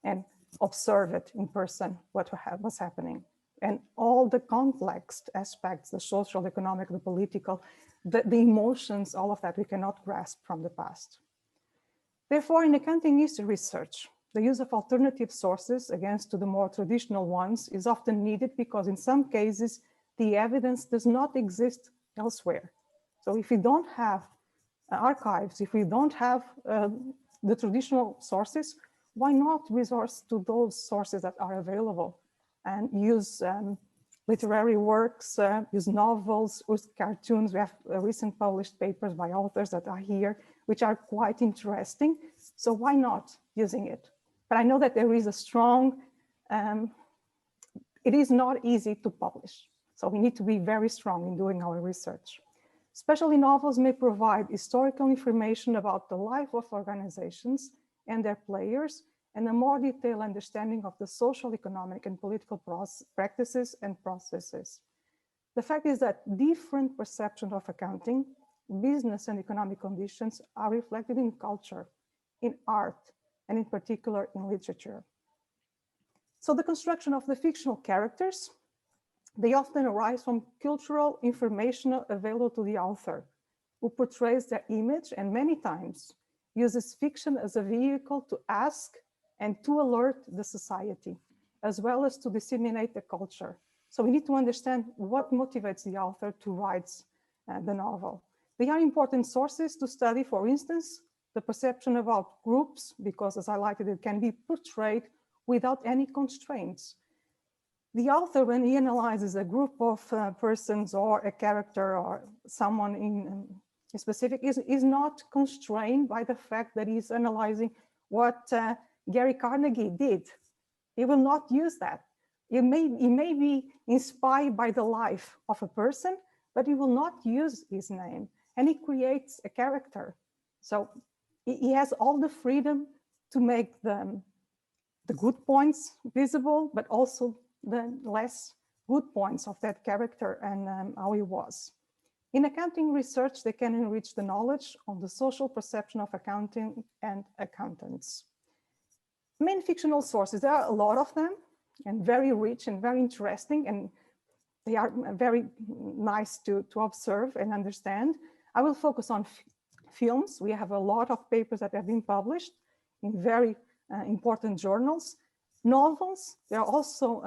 and observe it in person, what was happening. And all the complex aspects, the social, economic, the political, the emotions, all of that we cannot grasp from the past. Therefore, in accounting history research, the use of alternative sources against the more traditional ones is often needed because in some cases, the evidence does not exist elsewhere. So if we don't have archives, if we don't have the traditional sources, why not resort to those sources that are available and use literary works, use novels, use cartoons. We have recent published papers by authors that are here, which are quite interesting. So why not using it? But I know that there is a strong, it is not easy to publish. So we need to be very strong in doing our research. Especially novels may provide historical information about the life of organizations and their players, and a more detailed understanding of the social, economic, and political practices and processes. The fact is that different perceptions of accounting, business, and economic conditions are reflected in culture, in art, and in particular in literature. So the construction of the fictional characters, they often arise from cultural information available to the author, who portrays their image and many times uses fiction as a vehicle to ask and to alert the society, as well as to disseminate the culture. So we need to understand what motivates the author to write the novel. They are important sources to study, for instance, the perception about groups, because as I highlighted, it can be portrayed without any constraints. The author, when he analyzes a group of persons or a character or someone in specific, is not constrained by the fact that he's analyzing what Gary Carnegie did. He will not use that. He may be inspired by the life of a person, but he will not use his name, and he creates a character. So he has all the freedom to make the good points visible, but also the less good points of that character and how he was. In accounting research, they can enrich the knowledge on the social perception of accounting and accountants. Main fictional sources, there are a lot of them, and very rich and very interesting, and they are very nice to observe and understand. I will focus on films. We have a lot of papers that have been published in very important journals. Novels, there are also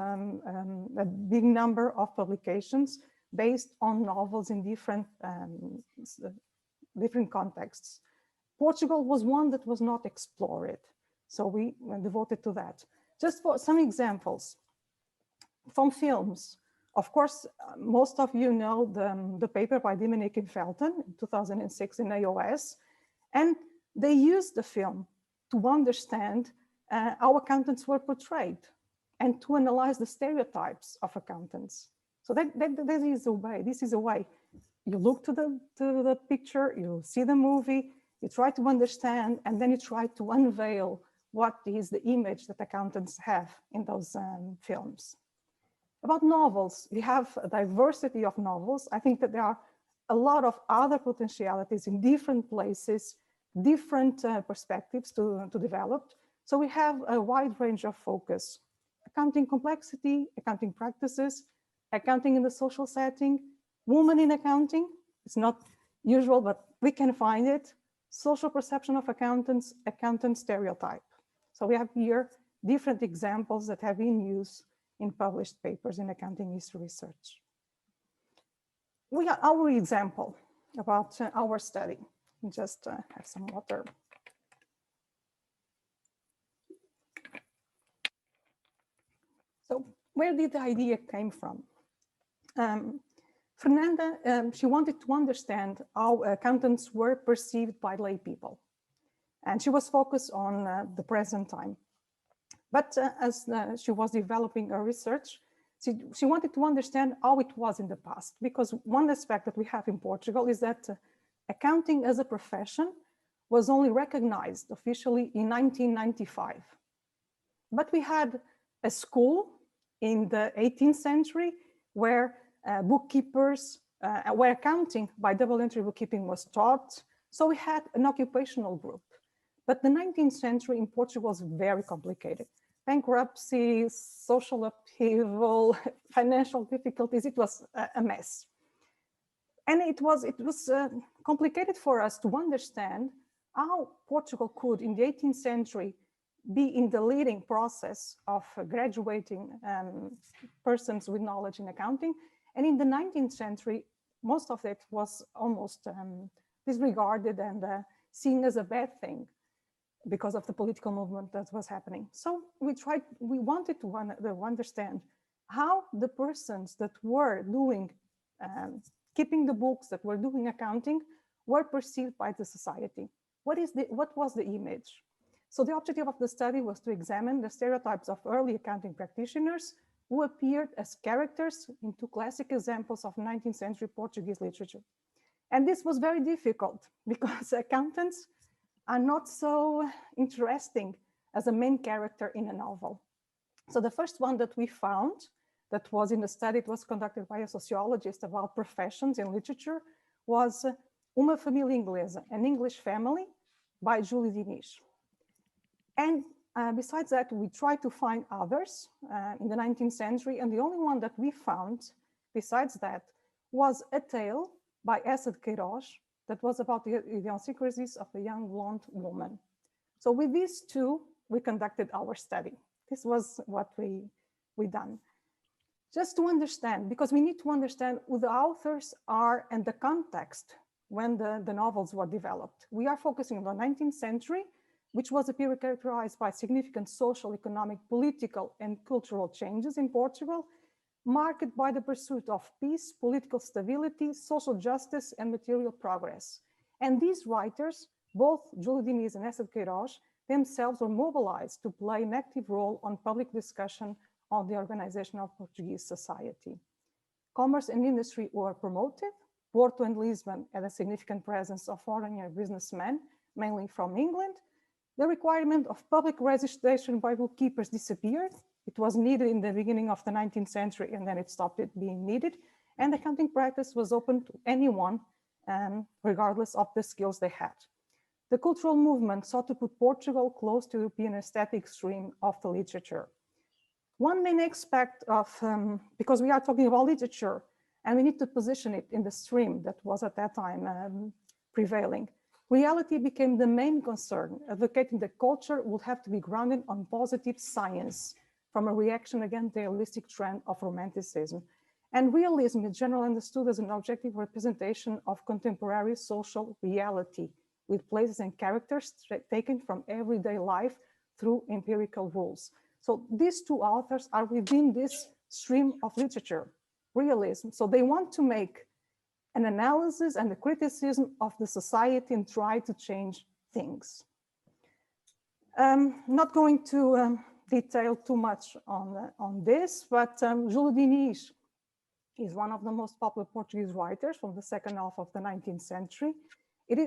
a big number of publications based on novels in different contexts. Portugal was one that was not explored, so we devoted to that. Just for some examples from films, of course, most of you know the paper by Dimonique and Felton in 2006 in AOS, and they used the film to understand how accountants were portrayed and to analyze the stereotypes of accountants. So that is a way. This is a way. You look to the picture, you see the movie, you try to understand, and then you try to unveil what is the image that accountants have in those films. About novels, we have a diversity of novels. I think that there are a lot of other potentialities in different places, different perspectives to develop. So we have a wide range of focus. Accounting complexity, accounting practices, accounting in the social setting, women in accounting. It's not usual, but we can find it. Social perception of accountants, accountant stereotype. So we have here different examples that have been used in published papers in accounting history research. We got our example about our study. Just have some water. So where did the idea came from? Fernanda, she wanted to understand how accountants were perceived by lay people. And she was focused on the present time. But as she was developing her research, she wanted to understand how it was in the past, because one aspect that we have in Portugal is that accounting as a profession was only recognized officially in 1995. But we had a school in the 18th century where bookkeepers, where accounting by double entry bookkeeping was taught. So we had an occupational group. But the 19th century in Portugal was very complicated. Bankruptcy, social upheaval, financial difficulties, it was a mess. And it was complicated for us to understand how Portugal could, in the 18th century, be in the leading process of graduating persons with knowledge in accounting. And in the 19th century, most of it was almost disregarded and seen as a bad thing because of the political movement that was happening. So we wanted to understand how the persons that were doing, keeping the books, that were doing accounting, were perceived by the society. What was the image? So the objective of the study was to examine the stereotypes of early accounting practitioners who appeared as characters in two classic examples of 19th century Portuguese literature. And this was very difficult because accountants are not so interesting as a main character in a novel. So the first one that we found that was in the study, it was conducted by a sociologist about professions in literature, was Uma Família Inglesa, an English family by Julie Diniz. And besides that, we tried to find others in the 19th century, and the only one that we found besides that was a tale by Essa de Queiroz that was about the idiosyncrasies of a young blonde woman. So with these two, we conducted our study. This was what we done. Just to understand, because we need to understand who the authors are and the context when the novels were developed. We are focusing on the 19th century, which was a period characterized by significant social, economic, political, and cultural changes in Portugal, marked by the pursuit of peace, political stability, social justice, and material progress. And these writers, both Júlio Diniz and Essa de Queiroz, themselves were mobilized to play an active role on public discussion on the organization of Portuguese society. Commerce and industry were promoted. Porto and Lisbon had a significant presence of foreign businessmen, mainly from England. The requirement of public registration by bookkeepers disappeared. It was needed in the beginning of the 19th century, and then it stopped being needed. And accounting practice was open to anyone, regardless of the skills they had. The cultural movement sought to put Portugal close to the European aesthetic stream of the literature. One main aspect of, because we are talking about literature, and we need to position it in the stream that was at that time prevailing, reality became the main concern, advocating that culture would have to be grounded on positive science from a reaction against the realistic trend of romanticism. And realism is generally understood as an objective representation of contemporary social reality, with places and characters taken from everyday life through empirical rules. So these two authors are within this stream of literature, realism. So they want to make an analysis and a criticism of the society and try to change things. Not going to detail too much on this, but Júlio Diniz is one of the most popular Portuguese writers from the second half of the 19th century.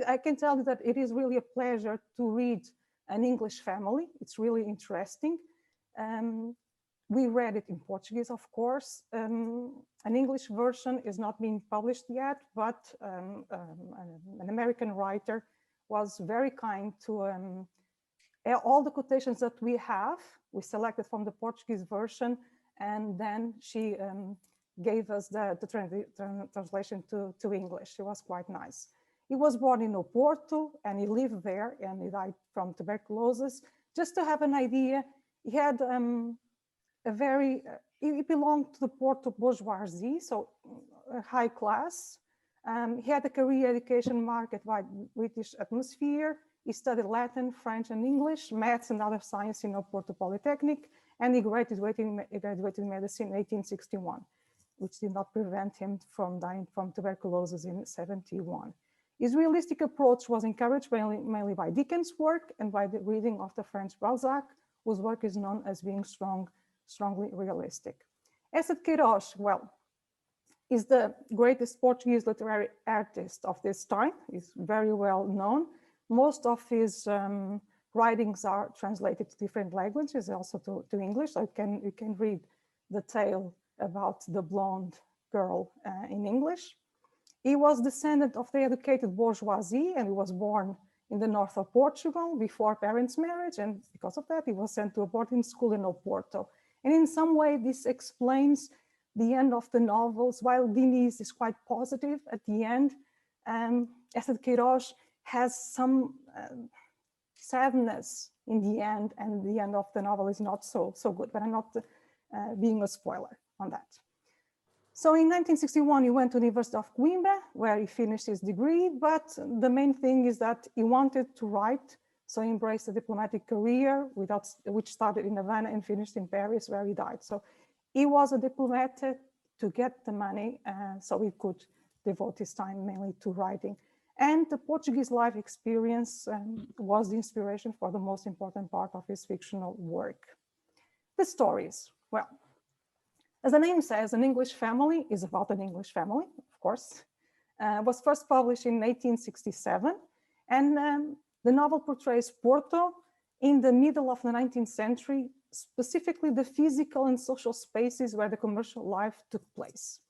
I can tell you that it is really a pleasure to read An English Family. It's really interesting. We read it in Portuguese, of course. An English version is not being published yet, but an American writer was very kind to all the quotations that we have, we selected from the Portuguese version, and then she gave us the translation to English. It was quite nice. He was born in Oporto, and he lived there, and he died from tuberculosis. Just to have an idea, he had he belonged to the Porto bourgeoisie, so a high class. He had a career education marked by British atmosphere. He studied Latin, French, and English, maths, and other science in Oporto Polytechnic, and he graduated in medicine in 1861, which did not prevent him from dying from tuberculosis in 1971. His realistic approach was encouraged mainly by Dickens' work and by the reading of the French Balzac, whose work is known as being strongly realistic. Essa de Queiroz, well, is the greatest Portuguese literary artist of this time. He's very well known. Most of his writings are translated to different languages, also to English. So you can read the tale about the blonde girl in English. He was descendant of the educated bourgeoisie, and he was born in the north of Portugal before parents' marriage, and because of that, he was sent to a boarding school in Oporto. And in some way, this explains the end of the novels. While Diniz is quite positive at the end, Essa de Queiroz has some sadness in the end, and the end of the novel is not so good, but I'm not being a spoiler on that. So in 1961, he went to the University of Coimbra, where he finished his degree, but the main thing is that he wanted to write, so he embraced a diplomatic career which started in Havana and finished in Paris, where he died. So he was a diplomat to get the money, so he could devote his time mainly to writing. And the Portuguese life experience was the inspiration for the most important part of his fictional work. The stories, well, as the name says, An English Family is about an English family, of course. Was first published in 1867, and the novel portrays Porto in the middle of the 19th century, specifically the physical and social spaces where the commercial life took place.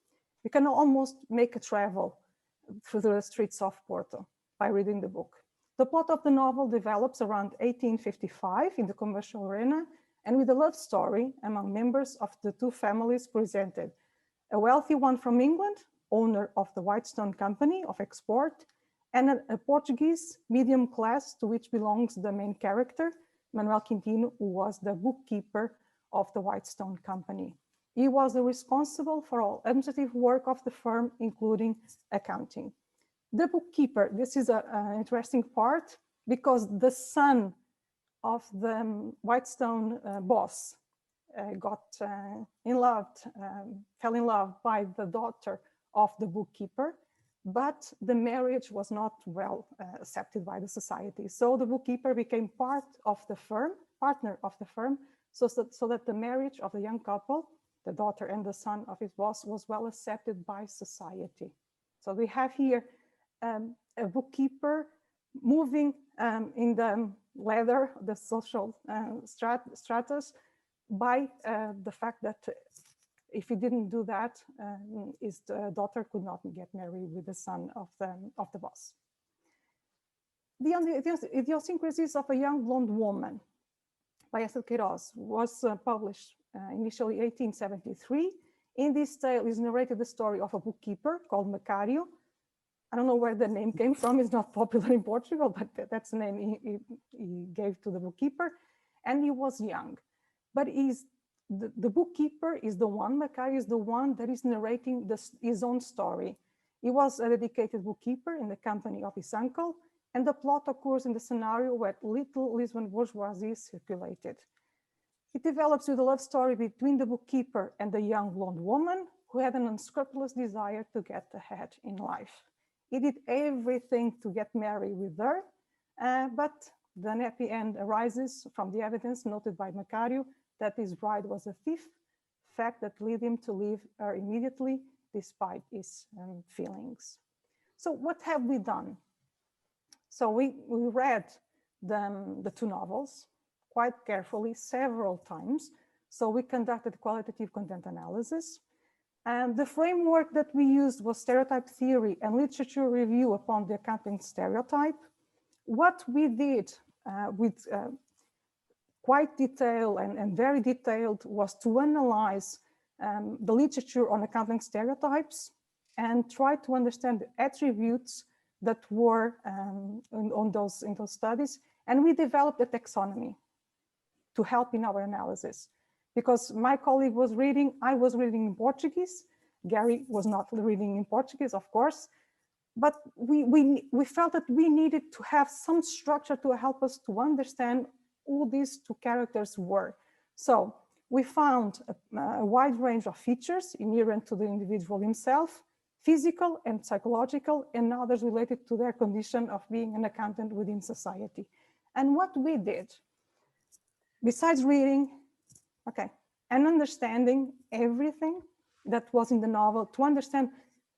You can almost make a travel through the streets of Porto by reading the book. The plot of the novel develops around 1855 in the commercial arena, and with a love story among members of the two families presented. A wealthy one from England, owner of the Whitestone Company of Export, and a Portuguese medium class to which belongs the main character, Manuel Quintino, who was the bookkeeper of the Whitestone Company. He was responsible for all administrative work of the firm, including accounting. The bookkeeper, this is an interesting part, because the son of the Whitestone boss got fell in love by the daughter of the bookkeeper, but the marriage was not well accepted by the society. So the bookkeeper became partner of the firm, so that the marriage of the young couple, the daughter and the son of his boss, was well accepted by society. So we have here a bookkeeper moving in the ladder, the social stratus, by the fact that if he didn't do that, his daughter could not get married with the son of the boss. The Idiosyncrasies of a Young Blonde Woman by Esther Queiroz was published initially 1873. In this tale is narrated the story of a bookkeeper called Macario. I don't know where the name came from. It's not popular in Portugal, but that's the name he gave to the bookkeeper. And he was young. But the bookkeeper is the one, Macario is the one that is narrating his own story. He was a dedicated bookkeeper in the company of his uncle, and the plot occurs in the scenario where little Lisbon bourgeoisie circulated. It develops with a love story between the bookkeeper and the young blonde woman who had an unscrupulous desire to get ahead in life. He did everything to get married with her, but the unhappy end arises from the evidence noted by Macario that his bride was a thief, fact that led him to leave her immediately despite his feelings. So what have we done? So we read the two novels quite carefully several times. So we conducted qualitative content analysis. And the framework that we used was stereotype theory and literature review upon the accounting stereotype. What we did with quite detailed and very detailed was to analyze the literature on accounting stereotypes and try to understand the attributes that were in those studies. And we developed a taxonomy to help in our analysis. Because my colleague was reading, I was reading in Portuguese. Gary was not reading in Portuguese, of course. But we felt that we needed to have some structure to help us to understand who these two characters were. So we found a wide range of features inherent to the individual himself, physical and psychological, and others related to their condition of being an accountant within society. And what we did, besides reading, and understanding everything that was in the novel, to understand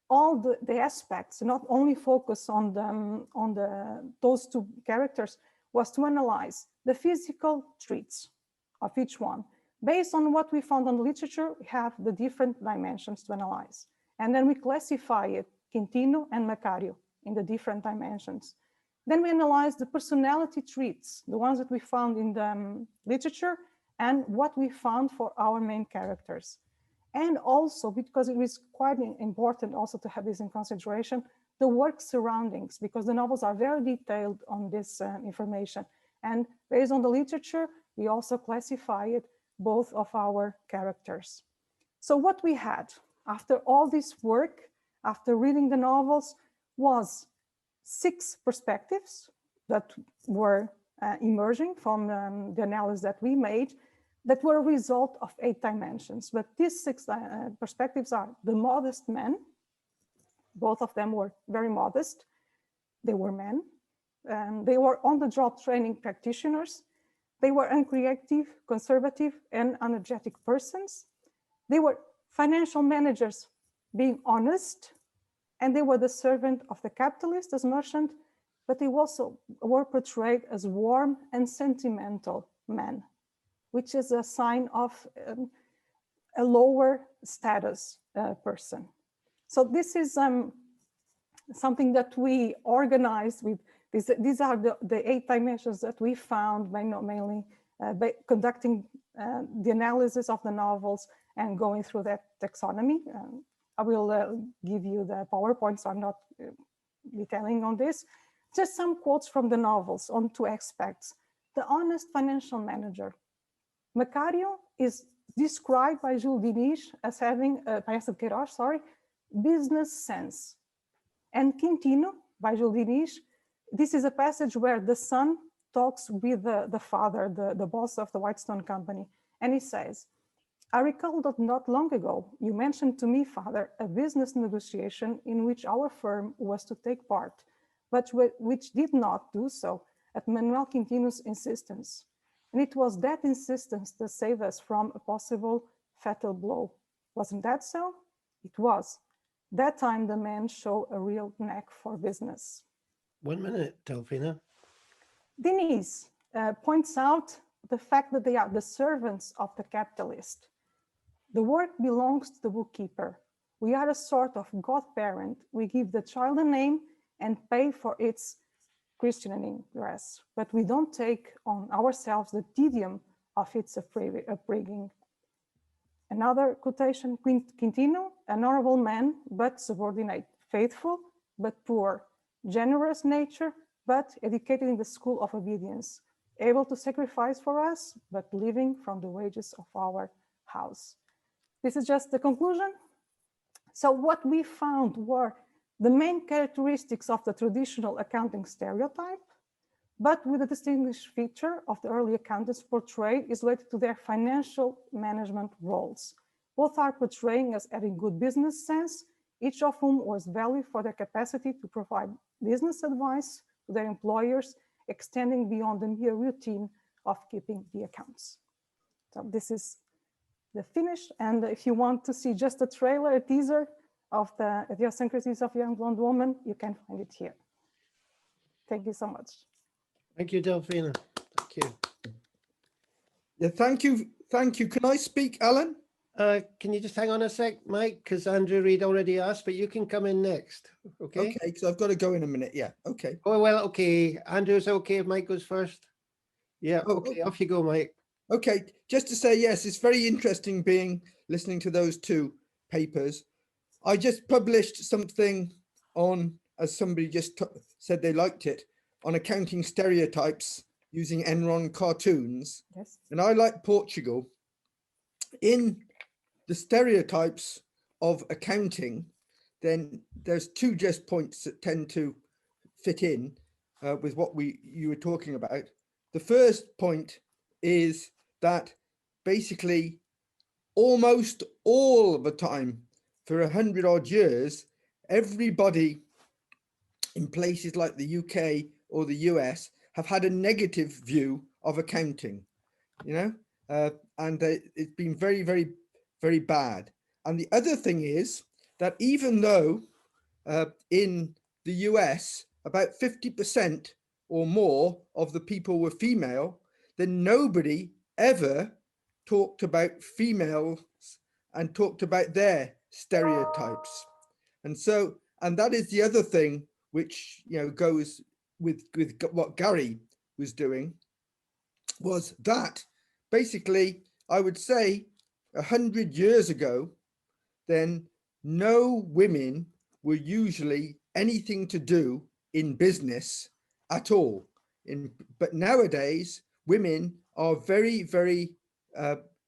all the aspects, not only focus on those two characters, was to analyze the physical traits of each one. Based on what we found on the literature, we have the different dimensions to analyze. And then we classify it, Quintino and Macario, in the different dimensions. Then we analyze the personality traits, the ones that we found in the literature, and what we found for our main characters. And also, because it is quite important also to have this in consideration, the work surroundings, because the novels are very detailed on this information. And based on the literature, we also classified both of our characters. So what we had after all this work, after reading the novels, was 6 perspectives that were emerging from the analysis that we made, that were a result of 8 dimensions. But these 6 perspectives are the modest men. Both of them were very modest. They were men. They were on-the-job training practitioners. They were uncreative, conservative, and energetic persons. They were financial managers being honest, and they were the servant of the capitalist as merchant, but they also were portrayed as warm and sentimental men, which is a sign of a lower status person. So this is something that we organized with. These are the 8 dimensions that we found mainly by conducting the analysis of the novels and going through that taxonomy. I will give you the PowerPoint, so I'm not detailing on this. Just some quotes from the novels on 2 aspects. The honest financial manager. Macario is described by Jules Diniz as having, by Esther Queiroz, sorry, business sense. And Quintino, by Jules Diniz, this is a passage where the son talks with the father, the boss of the Whitestone company, and he says, I recall that not long ago, you mentioned to me, father, a business negotiation in which our firm was to take part, but which did not do so at Manuel Quintino's insistence. And it was that insistence that saved us from a possible fatal blow. Wasn't that so? It was. That time the man showed a real knack for business. 1 minute, Delphina. Denise points out the fact that they are the servants of the capitalist. The work belongs to the bookkeeper. We are a sort of godparent. We give the child a name and pay for its christening dress, but we don't take on ourselves the tedium of its upbringing. Another quotation, Quintino, an honorable man, but subordinate, faithful, but poor, generous nature, but educated in the school of obedience, able to sacrifice for us, but living from the wages of our house. This is just the conclusion. So what we found were the main characteristics of the traditional accounting stereotype, but with a distinguished feature of the early accountants portrayed is related to their financial management roles. Both are portraying as having good business sense, each of whom was valued for their capacity to provide business advice to their employers, extending beyond the mere routine of keeping the accounts. So this is the finish. And if you want to see just a trailer, a teaser of the idiosyncrasies of Young Blonde Woman, you can find it here. Thank you so much. Thank you, Delphina. Thank you. Yeah, thank you. Thank you. Can I speak, Alan? Can you just hang on a sec, Mike? Because Andrew Reid already asked, but you can come in next. Okay. Okay, because I've got to go in a minute. Yeah, okay. Oh, well, okay. Andrew's okay if Mike goes first. Yeah, Oh, okay. okay. Off you go, Mike. Okay, just to say, yes, it's very interesting listening to those two papers. I just published something on, as somebody just said they liked it, on accounting stereotypes using Enron cartoons. Yes. And I like Portugal. In the stereotypes of accounting, then there's two just points that tend to fit in with what you were talking about. The first point is that basically almost all of the time for 100 odd years, everybody in places like the UK or the US have had a negative view of accounting, you know, and it's been very, very, very bad. And the other thing is that even though in the US, about 50% or more of the people were female, then nobody ever talked about females and talked about their stereotypes. And so, and that is the other thing which, you know, goes with what Gary was doing, was that basically, I would say 100 years ago, then no women were usually anything to do in business at all. But nowadays, women are very, very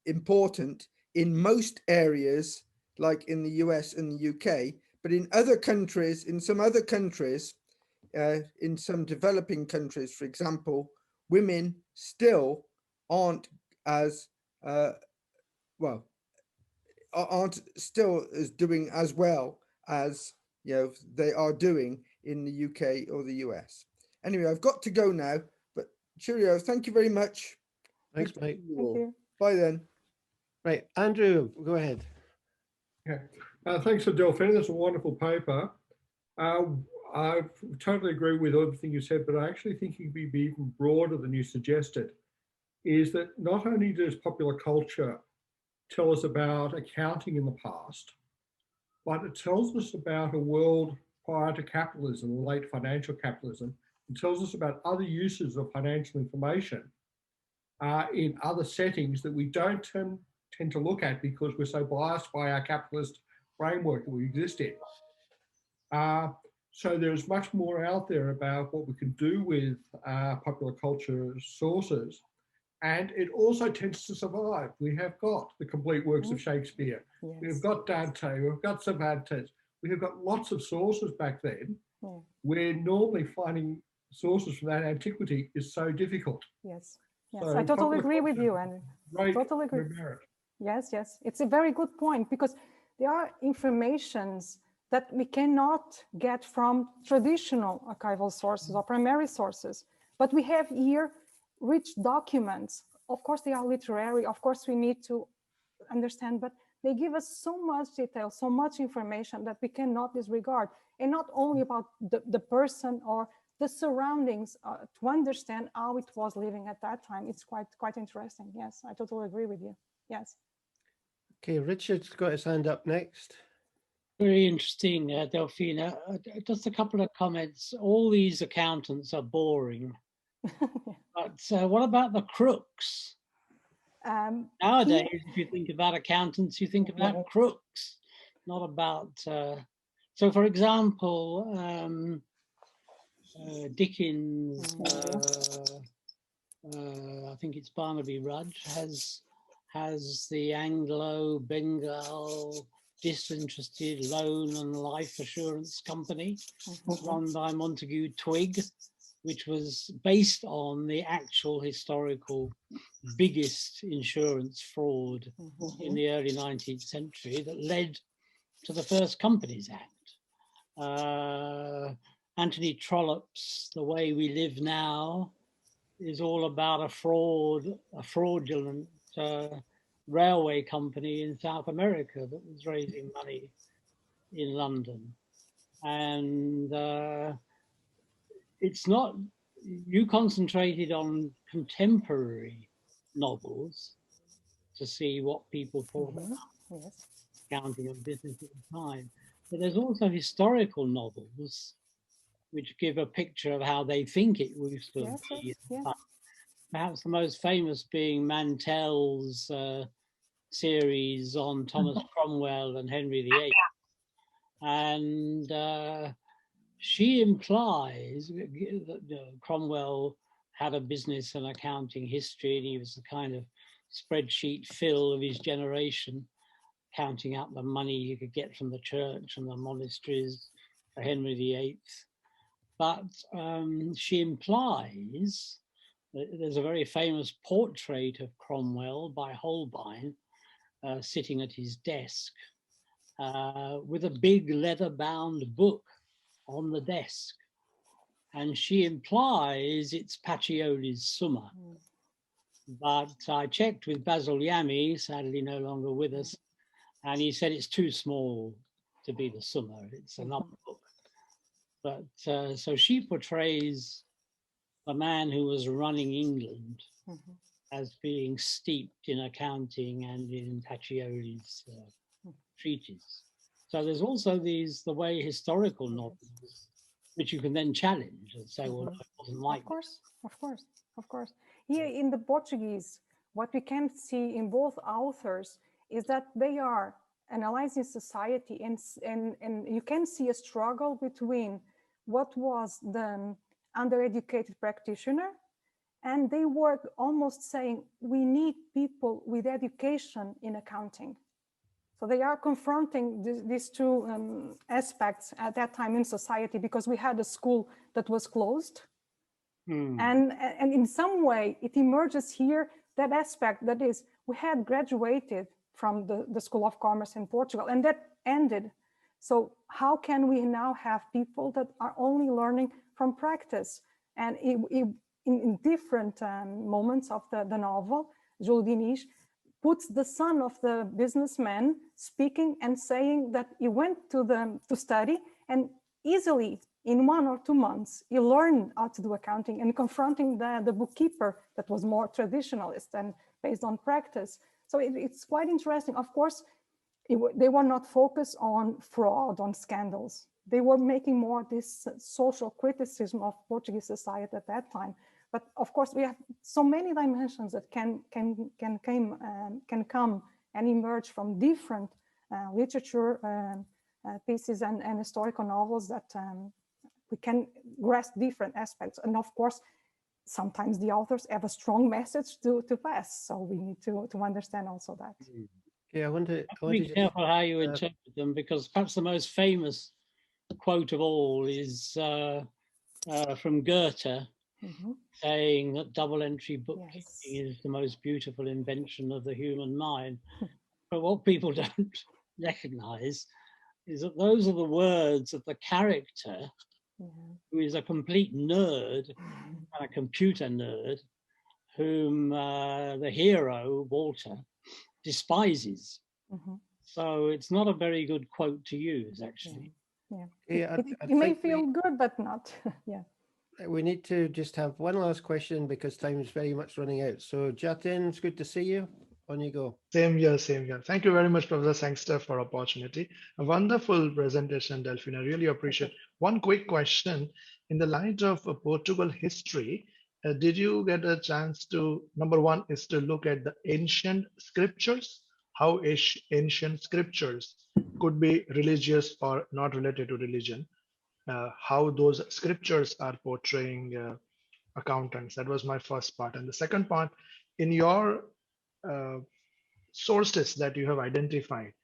important in most areas, like in the US and the UK, but in other countries, in some other countries, in some developing countries, for example, women still aren't as, well, aren't still as doing as well as, you know, they are doing in the UK or the US. Anyway, I've got to go now, but cheerio. Thank you very much. Thanks, Mike. Thank you. Bye then. Right, Andrew, go ahead. Okay. Thanks for Delphine. That's a wonderful paper. I totally agree with everything you said, but I actually think it could be even broader than you suggested, is that not only does popular culture tell us about accounting in the past, but it tells us about a world prior to capitalism, late financial capitalism. It tells us about other uses of financial information in other settings that we don't tend to look at because we're so biased by our capitalist framework that we exist in. So there's much more out there about what we can do with popular culture sources. And it also tends to survive. We have got the complete works of Shakespeare. Yes. We've got Dante, we've got Cervantes. We have got lots of sources back then. We're normally finding sources from that antiquity is so difficult. Yes, yes, So I totally public agree with knowledge you, is and great totally agree. merit. Yes, yes, it's a very good point, because there are informations that we cannot get from traditional archival sources or primary sources, but we have here rich documents. Of course, they are literary. Of course, we need to understand, but they give us so much detail, so much information that we cannot disregard. And not only about the person or the surroundings, to understand how it was living at that time. It's quite interesting. Yes, I totally agree with you. Yes. Okay, Richard's got his hand up next. Very interesting, Delphina. Just a couple of comments. All these accountants are boring, but what about the crooks? Nowadays, if you think about accountants, you think about crooks, not about. So, for example, Dickens, I think it's Barnaby Rudge, has the Anglo-Bengal Disinterested Loan and Life Assurance Company, run by Montague Twigg, which was based on the actual historical biggest insurance fraud in the early 19th century that led to the first Companies Act. Anthony Trollope's The Way We Live Now is all about a fraudulent railway company in South America that was raising money in London. And it's not, you concentrated on contemporary novels to see what people thought about accounting and business at the time. But there's also historical novels which give a picture of how they think it used to be. Perhaps the most famous being Mantell's series on Thomas Cromwell and Henry VIII. And she implies that Cromwell had a business and accounting history, and he was the kind of spreadsheet Phil of his generation, counting out the money you could get from the church and the monasteries for Henry VIII. But she implies that there's a very famous portrait of Cromwell by Holbein sitting at his desk with a big leather-bound book on the desk. And she implies it's Pacioli's Summa. But I checked with Basil Yami, sadly no longer with us, and he said it's too small to be the Summa. It's a number book. But so she portrays a man who was running England as being steeped in accounting and in Pacioli's treatise. So there's also these, the way historical novels, which you can then challenge and say, well, no, it wasn't like this. Of course. Here in the Portuguese, what we can see in both authors is that they are analyzing society, and you can see a struggle between what was the undereducated practitioner, and they were almost saying, we need people with education in accounting. So they are confronting these two aspects at that time in society, because we had a school that was closed. And in some way, it emerges here, that aspect that is, we had graduated from the School of Commerce in Portugal, and that ended. So how can we now have people that are only learning from practice? And in different moments of the novel, Jules Diniz puts the son of the businessman speaking and saying that he went to study, and easily in 1 or 2 months, he learned how to do accounting, and confronting the bookkeeper that was more traditionalist and based on practice. So it's quite interesting. Of course, they were not focused on fraud, on scandals. They were making more this social criticism of Portuguese society at that time. But of course, we have so many dimensions that can come and emerge from different literature pieces and historical novels that we can grasp different aspects. And of course, sometimes the authors have a strong message to pass. So we need to understand also that. Yeah, I want to be careful how you interpret them, because perhaps the most famous quote of all is from Goethe, Mhm. saying that double entry bookkeeping Yes. is the most beautiful invention of the human mind. But what people don't recognize is that those are the words of the character Yeah. who is a complete nerd and a computer nerd, whom the hero, Walter, despises. Mhm. So it's not a very good quote to use, actually. Yeah. Yeah, It may feel good, but not. Yeah. we need to just have one last question because time is very much running out. So Jatin, it's good to see you. On you go. Same here, same here. Thank you very much, Professor Sangster, for opportunity. A wonderful presentation, Delphine. I really appreciate. One quick question. In the light of Portugal history, did you get a chance to, number one, is to look at the ancient scriptures, how ancient scriptures could be religious or not related to religion, how those scriptures are portraying accountants. That was my first part. And the second part, in your sources that you have identified,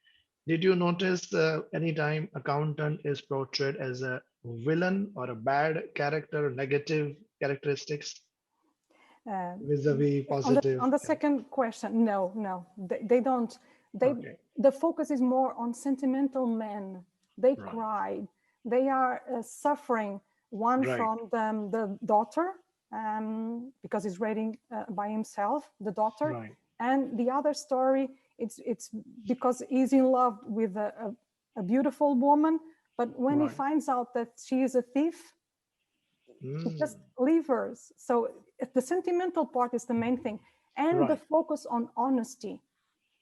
did you notice any time accountant is portrayed as a villain or a bad character, negative characteristics vis-a-vis positive? On the second question, no, they don't. Okay. The focus is more on sentimental men. They Right. cried. They are suffering. One Right. from the daughter, because he's reading by himself, the daughter, Right. and the other story, it's because he's in love with a beautiful woman, but when he Right. finds out that she is a thief, he just leaves her. So the sentimental part is the main thing, and the Right. focus on honesty.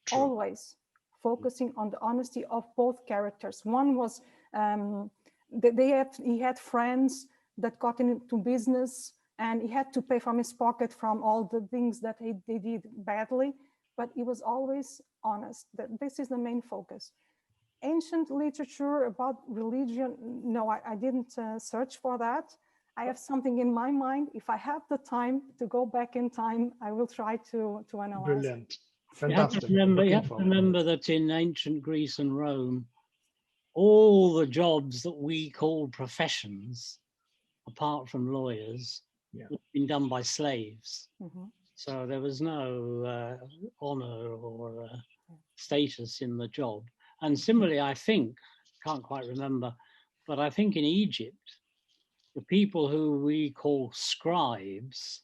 True. Always focusing on the honesty of both characters. One was he had friends that got into business, and he had to pay from his pocket from all the things that they did badly, but he was always honest. This is the main focus. Ancient literature about religion, no, I didn't search for that. I have something in my mind. If I have the time to go back in time, I will try to analyze. Brilliant. You have Fantastic. to Looking forward. remember that in ancient Greece and Rome, all the jobs that we call professions, apart from lawyers, Yeah. had been done by slaves. Mhm. So there was no honor or status in the job. And similarly, I think, can't quite remember, but I think in Egypt, the people who we call scribes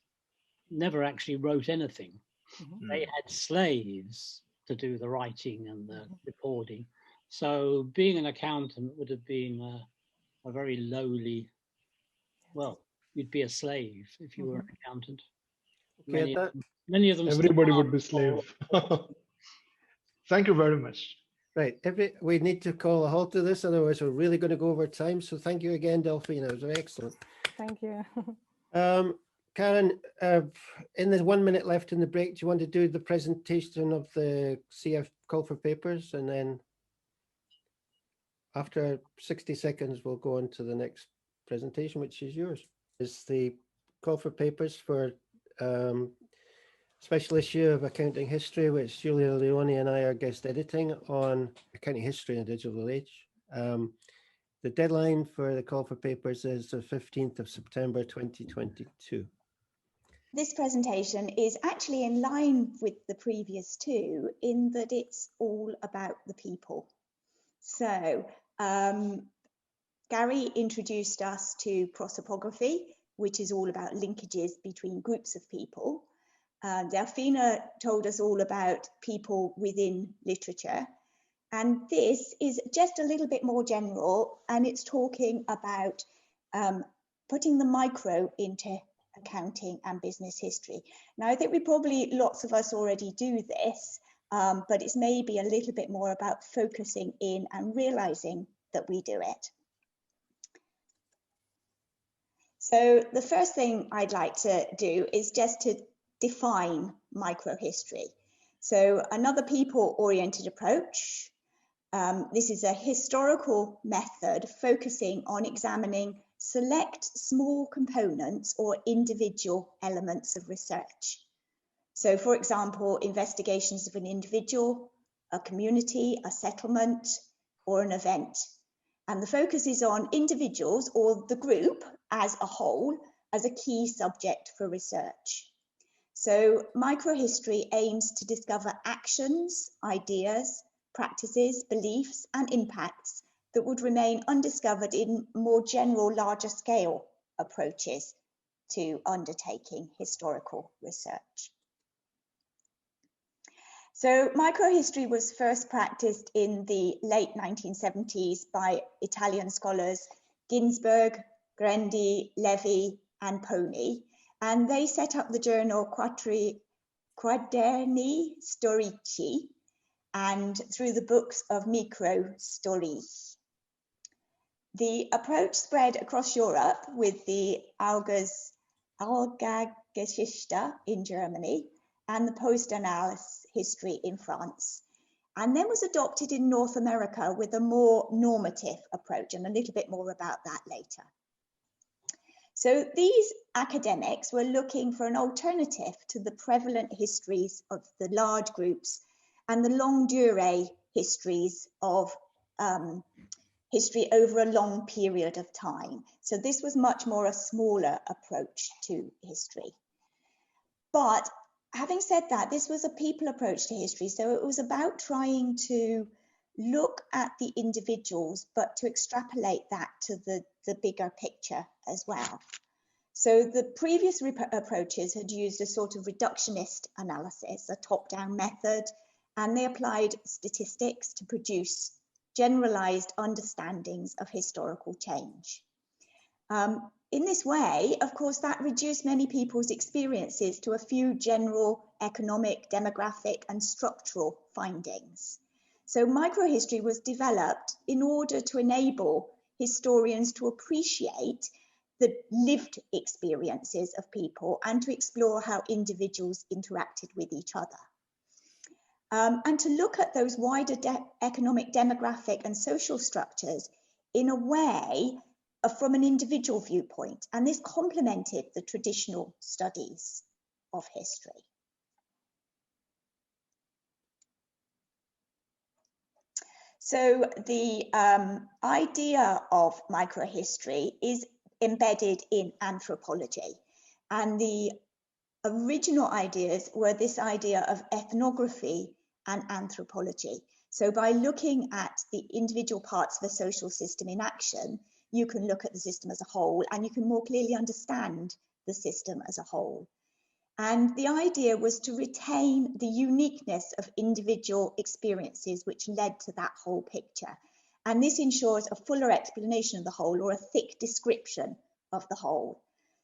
never actually wrote anything. Mhm. They had slaves to do the writing and the recording. So being an accountant would have been a very lowly, well, you'd be a slave if you were an accountant. Okay, Many of them still Everybody are. would be slave. Thank you very much. right. We need to call a halt to this, otherwise we're really going to go over time. So thank you again, Delphine. It was excellent. Thank you. Karen, in the 1 minute left in the break, do you want to do the presentation of the CF call for papers? And then after 60 seconds, we'll go on to the next presentation, which is yours. It's the call for papers for special issue of Accounting History, which Julia Leone and I are guest editing on Accounting History in a Digital Age. The deadline for the call for papers is the 15th of September 2022. This presentation is actually in line with the previous two in that it's all about the people. So Gary introduced us to prosopography, which is all about linkages between groups of people. Delphina told us all about people within literature. And this is just a little bit more general, and it's talking about putting the micro into accounting and business history. Now, I think lots of us already do this, but it's maybe a little bit more about focusing in and realizing that we do it. So the first thing I'd like to do is just to define microhistory. So another people-oriented approach. This is a historical method focusing on examining select small components or individual elements of research. So, for example, investigations of an individual, a community, a settlement, or an event. And the focus is on individuals or the group as a whole as a key subject for research. So microhistory aims to discover actions, ideas, practices, beliefs, and impacts that would remain undiscovered in more general, larger scale approaches to undertaking historical research. So microhistory was first practiced in the late 1970s by Italian scholars Ginsberg, Grendi, Levi, and Poni, and they set up the journal Quaderni Storici and through the books of Microstorie. The approach spread across Europe with the Algaggeschichte in Germany and the Postannales history in France, and then was adopted in North America with a more normative approach, and a little bit more about that later. So these academics were looking for an alternative to the prevalent histories of the large groups and the longue durée histories of history over a long period of time. So this was much more a smaller approach to history. But having said that, this was a people approach to history. So it was about trying to look at the individuals, but to extrapolate that to the bigger picture as well. So the previous approaches had used a sort of reductionist analysis, a top-down method, and they applied statistics to produce generalized understandings of historical change. In this way, of course, that reduced many people's experiences to a few general economic, demographic, and structural findings. So microhistory was developed in order to enable historians to appreciate the lived experiences of people and to explore how individuals interacted with each other. And to look at those wider economic, demographic, and social structures in a way from an individual viewpoint. And this complemented the traditional studies of history. So the idea of microhistory is embedded in anthropology, and the original ideas were this idea of ethnography and anthropology. So by looking at the individual parts of a social system in action, you can look at the system as a whole and you can more clearly understand the system as a whole. And the idea was to retain the uniqueness of individual experiences which led to that whole picture. And this ensures a fuller explanation of the whole, or a thick description of the whole.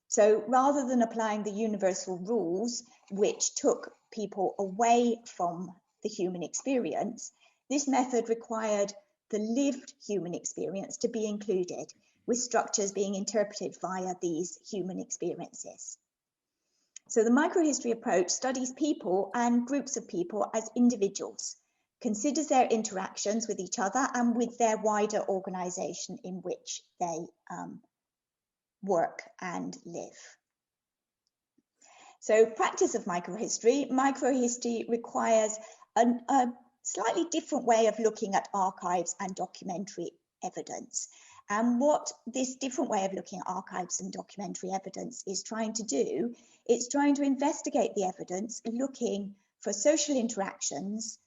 So rather than applying the universal rules, which took people away from the human experience, this method required the lived human experience to be included, with structures being interpreted via these human experiences. So the microhistory approach studies people and groups of people as individuals, considers their interactions with each other and with their wider organization in which they work and live. So practice of microhistory requires a slightly different way of looking at archives and documentary evidence. And what this different way of looking at archives and documentary evidence is trying to do, it's trying to investigate the evidence, looking for social interactions,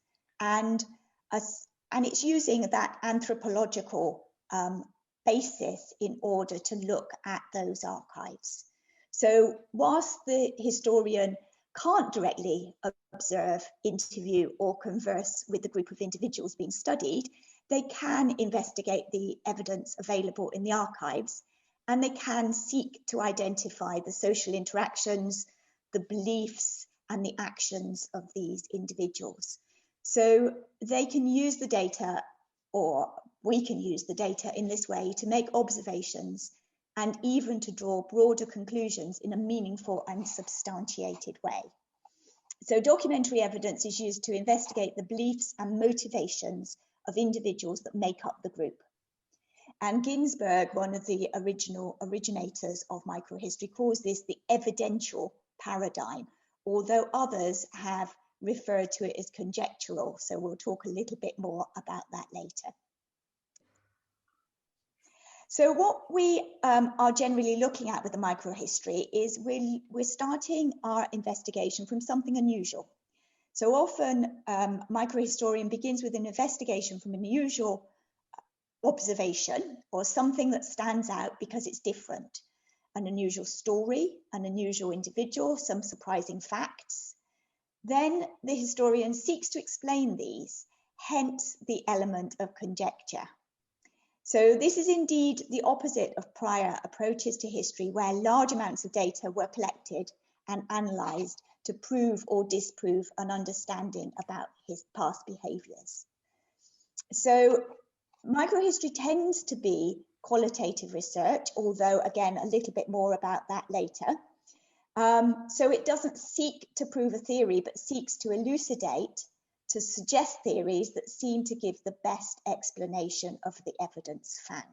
and it's using that anthropological basis in order to look at those archives. So whilst the historian can't directly observe, interview, or converse with the group of individuals being studied, they can investigate the evidence available in the archives, and they can seek to identify the social interactions, the beliefs, and the actions of these individuals. So they can use the data, or we can use the data in this way to make observations and even to draw broader conclusions in a meaningful and substantiated way. So documentary evidence is used to investigate the beliefs and motivations of individuals that make up the group. And Ginsberg, one of the originators of microhistory, calls this the evidential paradigm, although others have referred to it as conjectural. So we'll talk a little bit more about that later. So what we are generally looking at with the microhistory is we're starting our investigation from something unusual. So often microhistorian begins with an investigation from an unusual observation or something that stands out because it's different. An unusual story, an unusual individual, some surprising facts. Then the historian seeks to explain these, hence the element of conjecture. So this is indeed the opposite of prior approaches to history, where large amounts of data were collected and analysed to prove or disprove an understanding about his past behaviours. So microhistory tends to be qualitative research, although again, a little bit more about that later. So it doesn't seek to prove a theory, but seeks to elucidate, to suggest theories that seem to give the best explanation of the evidence found.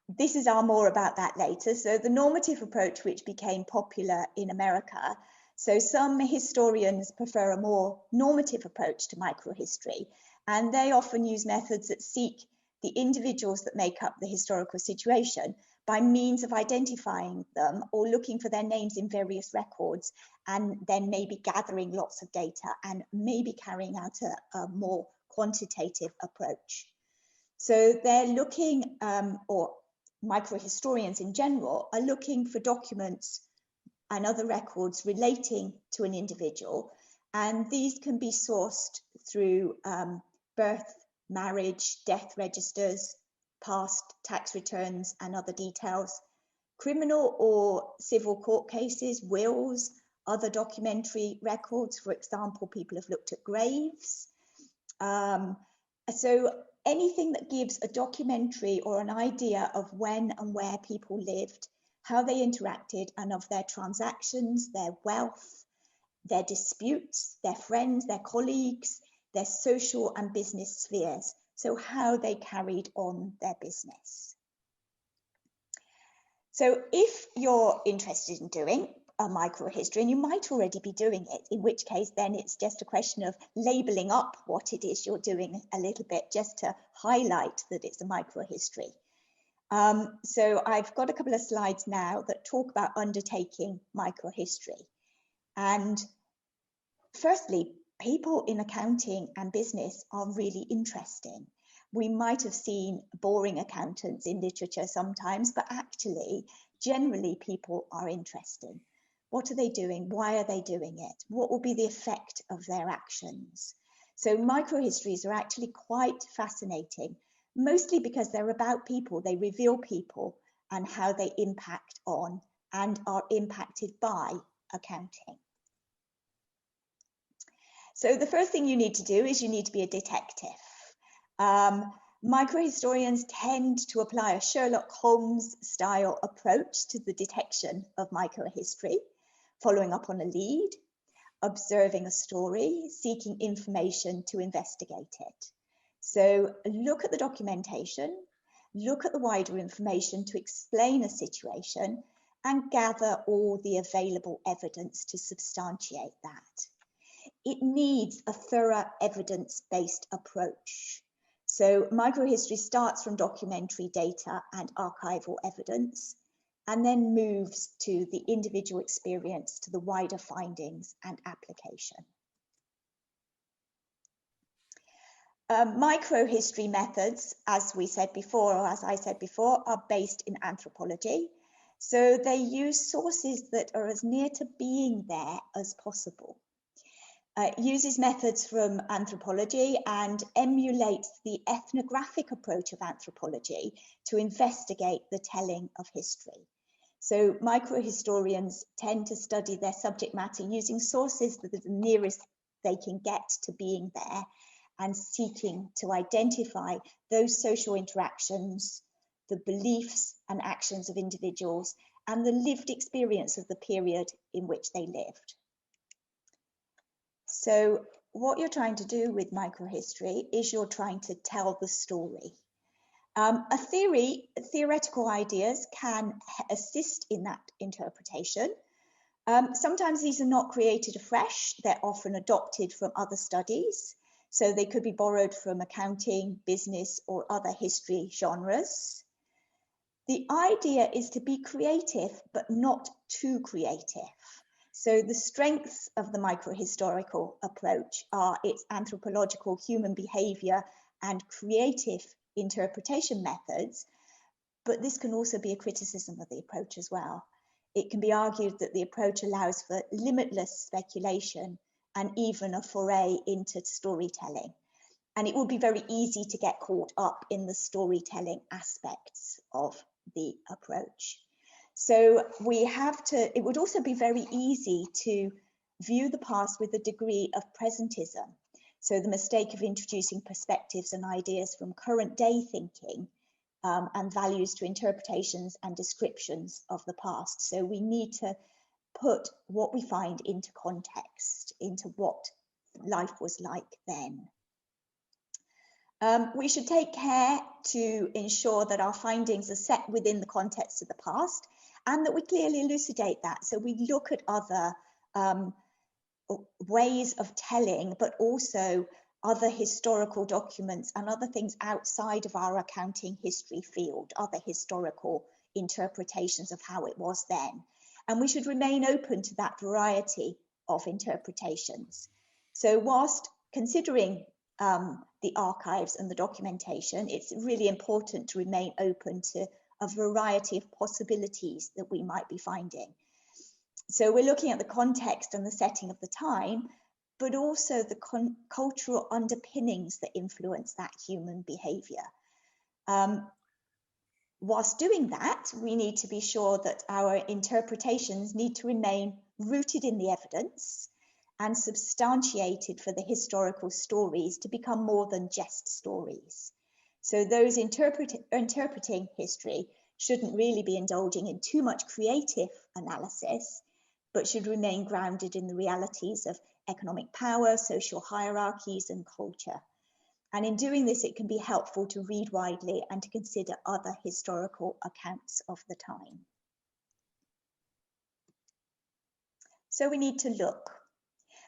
This is more about that later. So the normative approach, which became popular in America. So some historians prefer a more normative approach to microhistory, and they often use methods that seek the individuals that make up the historical situation by means of identifying them or looking for their names in various records, and then maybe gathering lots of data and maybe carrying out a more quantitative approach. So they're looking, or microhistorians in general are looking for documents and other records relating to an individual, and these can be sourced through birth, marriage, death registers, past tax returns and other details, criminal or civil court cases, wills, other documentary records. For example, people have looked at graves. So anything that gives a documentary or an idea of when and where people lived, how they interacted, and of their transactions, their wealth, their disputes, their friends, their colleagues, their social and business spheres. So how they carried on their business. So if you're interested in doing a microhistory, and you might already be doing it, in which case then it's just a question of labeling up what it is you're doing a little bit, just to highlight that it's a microhistory. So I've got a couple of slides now that talk about undertaking microhistory. And firstly, people in accounting and business are really interesting. We might have seen boring accountants in literature sometimes, but actually, generally people are interesting. What are they doing? Why are they doing it? What will be the effect of their actions? So microhistories are actually quite fascinating, mostly because they're about people. They reveal people and how they impact on and are impacted by accounting. So the first thing you need to do is you need to be a detective. Microhistorians tend to apply a Sherlock Holmes style approach to the detection of microhistory, following up on a lead, observing a story, seeking information to investigate it. So look at the documentation, look at the wider information to explain a situation, and gather all the available evidence to substantiate that. It needs a thorough evidence-based approach. So microhistory starts from documentary data and archival evidence, and then moves to the individual experience, to the wider findings and application. Microhistory methods, as we said before, or as I said before, are based in anthropology. So they use sources that are as near to being there as possible. It uses methods from anthropology and emulates the ethnographic approach of anthropology to investigate the telling of history. So microhistorians tend to study their subject matter using sources that are the nearest they can get to being there, and seeking to identify those social interactions, the beliefs and actions of individuals, and the lived experience of the period in which they lived. So what you're trying to do with microhistory is you're trying to tell the story. Theoretical ideas can assist in that interpretation. Sometimes these are not created afresh, they're often adopted from other studies. So they could be borrowed from accounting, business, or other history genres. The idea is to be creative, but not too creative. So the strengths of the microhistorical approach are its anthropological human behavior and creative interpretation methods, but this can also be a criticism of the approach as well. It can be argued that the approach allows for limitless speculation and even a foray into storytelling. And it would be very easy to get caught up in the storytelling aspects of the approach. So it would also be very easy to view the past with a degree of presentism. So the mistake of introducing perspectives and ideas from current day thinking and values to interpretations and descriptions of the past. So we need to put what we find into context, into what life was like then. We should take care to ensure that our findings are set within the context of the past and that we clearly elucidate that. So we look at other ways of telling, but also other historical documents and other things outside of our accounting history field, other historical interpretations of how it was then. And we should remain open to that variety of interpretations. So whilst considering the archives and the documentation, it's really important to remain open to a variety of possibilities that we might be finding. So we're looking at the context and the setting of the time, but also the cultural underpinnings that influence that human behavior. Whilst doing that, we need to be sure that our interpretations need to remain rooted in the evidence and substantiated for the historical stories to become more than just stories. So those interpreting history shouldn't really be indulging in too much creative analysis, but should remain grounded in the realities of economic power, social hierarchies, and culture. And in doing this, it can be helpful to read widely and to consider other historical accounts of the time. So we need to look.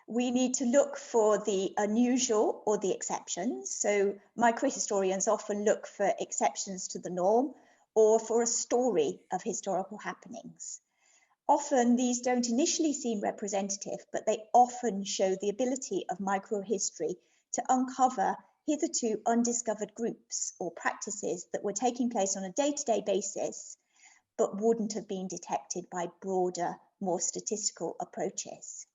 We need to look for the unusual or the exceptions. So microhistorians often look for exceptions to the norm or for a story of historical happenings. Often these don't initially seem representative, but they often show the ability of microhistory to uncover hitherto undiscovered groups or practices that were taking place on a day-to-day basis, but wouldn't have been detected by broader, more statistical approaches.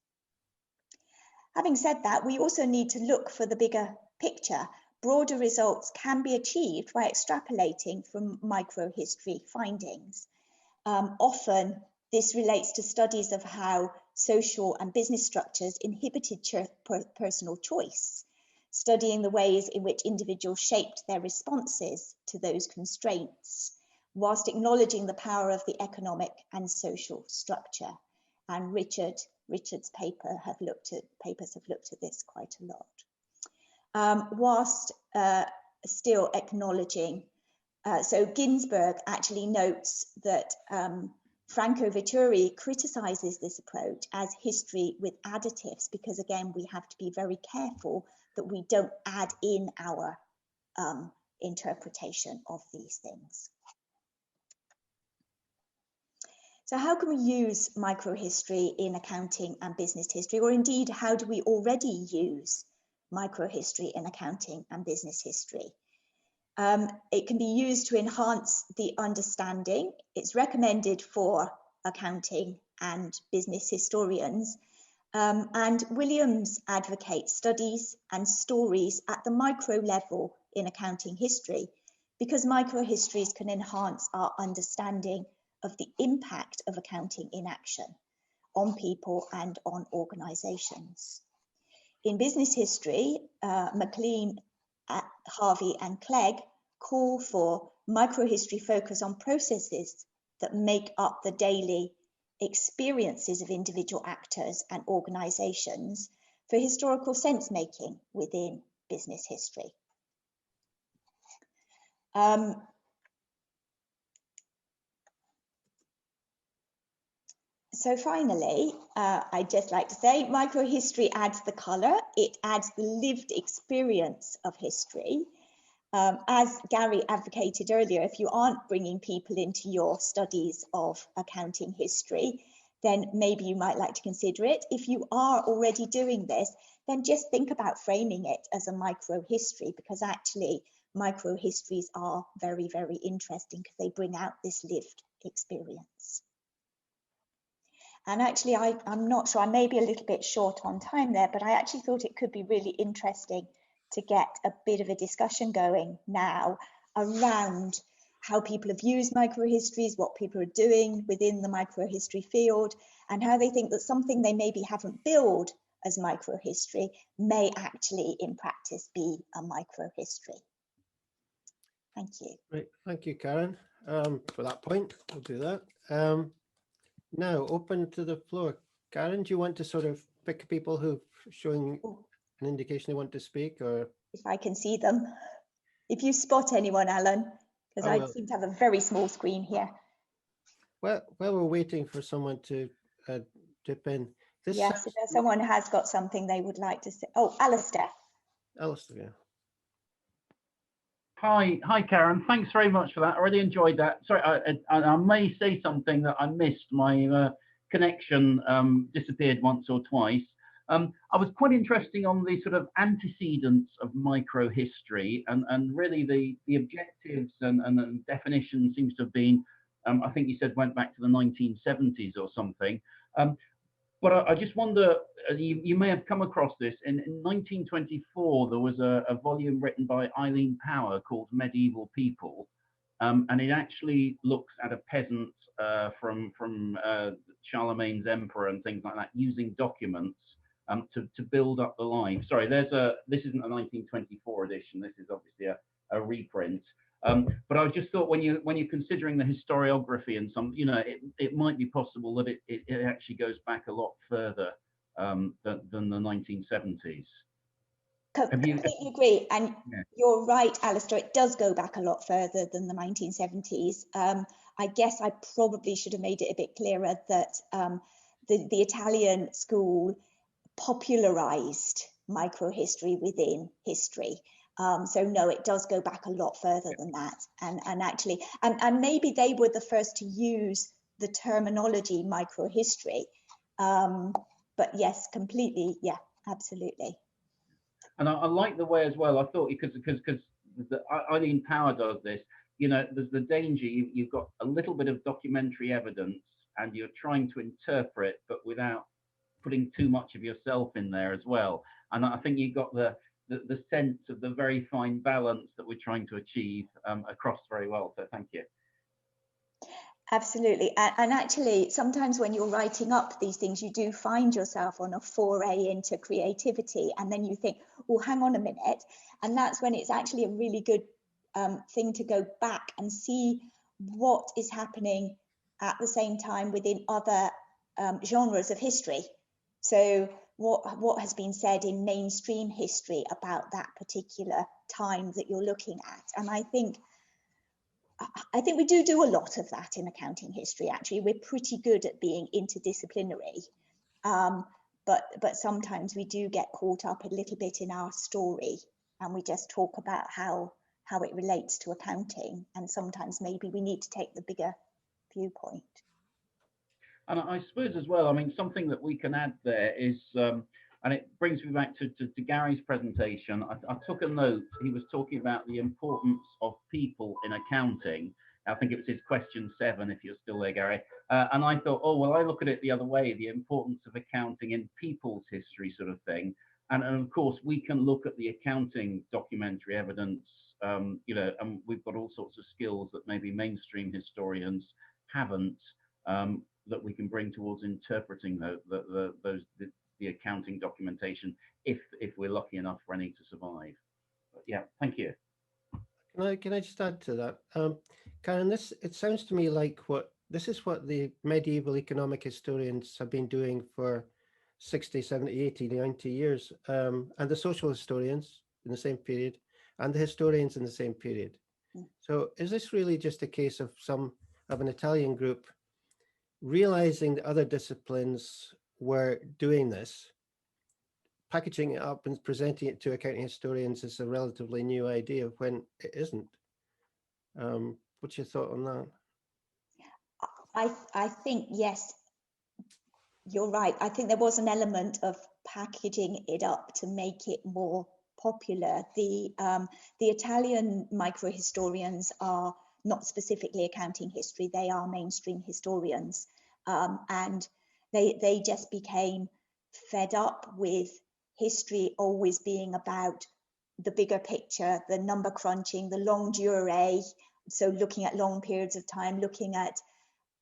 Having said that, we also need to look for the bigger picture. Broader results can be achieved by extrapolating from microhistory findings. Often, this relates to studies of how social and business structures inhibited personal choice, studying the ways in which individuals shaped their responses to those constraints, whilst acknowledging the power of the economic and social structure. And Richard's papers have looked at this quite a lot. Whilst still acknowledging, so Ginsberg actually notes that Franco Vitturi criticizes this approach as history with additives, because again, we have to be very careful that we don't add in our interpretation of these things. So how can we use microhistory in accounting and business history, or indeed, how do we already use microhistory in accounting and business history? It can be used to enhance the understanding. It's recommended for accounting and business historians. And Williams advocates studies and stories at the micro level in accounting history, because microhistories can enhance our understanding of the impact of accounting inaction on people and on organizations. In business history, McLean, Harvey and Clegg call for microhistory focus on processes that make up the daily experiences of individual actors and organizations for historical sense making within business history. So finally, I'd just like to say microhistory adds the colour, it adds the lived experience of history. As Gary advocated earlier, if you aren't bringing people into your studies of accounting history, then maybe you might like to consider it. If you are already doing this, then just think about framing it as a microhistory, because actually microhistories are very, very interesting because they bring out this lived experience. And actually, I'm not sure, I may be a little bit short on time there, but I actually thought it could be really interesting to get a bit of a discussion going now around how people have used microhistories, what people are doing within the microhistory field, and how they think that something they maybe haven't billed as microhistory may actually in practice be a microhistory. Thank you. Right, thank you, Karen, for that point. We'll do that. Now, open to the floor. Karen, do you want to sort of pick people who've showing an indication they want to speak, or? If I can see them. If you spot anyone, Alan, because I seem to have a very small screen here. Well, while we're waiting for someone to dip in. Yes, if someone has got something they would like to say. Oh, Alistair. Alistair, yeah. Hi, Karen. Thanks very much for that. I really enjoyed that. Sorry, I may say something that I missed. My connection disappeared once or twice. I was quite interested on the sort of antecedents of microhistory, and really the objectives and definition seems to have been, I think you said went back to the 1970s or something. But I just wonder, you may have come across this, in 1924, there was a volume written by Eileen Power called Medieval People, and it actually looks at a peasant from Charlemagne's emperor and things like that, using documents to build up the life. Sorry, this isn't a 1924 edition, this is obviously a reprint. But I just thought when you're considering the historiography and some, it might be possible that it actually goes back a lot further than the 1970s. Completely agree, and you're right, Alistair. It does go back a lot further than the 1970s. I guess I probably should have made it a bit clearer that the Italian school popularized microhistory within history. So no, it does go back a lot further than that, and actually, and maybe they were the first to use the terminology microhistory. But yes, completely, yeah, absolutely. And I like the way as well. I thought because Eileen Power does this. There's the danger. You've got a little bit of documentary evidence, and you're trying to interpret, but without putting too much of yourself in there as well. And I think you've got the sense of the very fine balance that we're trying to achieve across very well. So thank you. Absolutely. And actually, sometimes when you're writing up these things, you do find yourself on a foray into creativity. And then you think, oh, hang on a minute. And that's when it's actually a really good thing to go back and see what is happening at the same time within other genres of history. So what has been said in mainstream history about that particular time that you're looking at. And I think we do a lot of that in accounting history. Actually, we're pretty good at being interdisciplinary, but sometimes we do get caught up a little bit in our story, and we just talk about how it relates to accounting. And sometimes maybe we need to take the bigger viewpoint. And I suppose as well, I mean, something that we can add there is, and it brings me back to Gary's presentation. I took a note. He was talking about the importance of people in accounting. I think it was his question 7, if you're still there, Gary. And I thought, oh, well, I look at it the other way, the importance of accounting in people's history sort of thing. And of course, we can look at the accounting documentary evidence, and we've got all sorts of skills that maybe mainstream historians haven't, that we can bring towards interpreting the accounting documentation if we're lucky enough for any to survive. But yeah, thank you. Can I just add to that, Karen? It sounds to me like this is what the medieval economic historians have been doing for 60, 70, 80, 90 years, and the social historians in the same period, and the historians in the same period. So is this really just a case of an Italian group realizing that other disciplines were doing this, packaging it up and presenting it to accounting historians is a relatively new idea when it isn't. What's your thought on that? I think, yes, you're right. I think there was an element of packaging it up to make it more popular. The Italian microhistorians are not specifically accounting history, they are mainstream historians. And they just became fed up with history always being about the bigger picture, the number crunching, the longue durée. So looking at long periods of time, looking at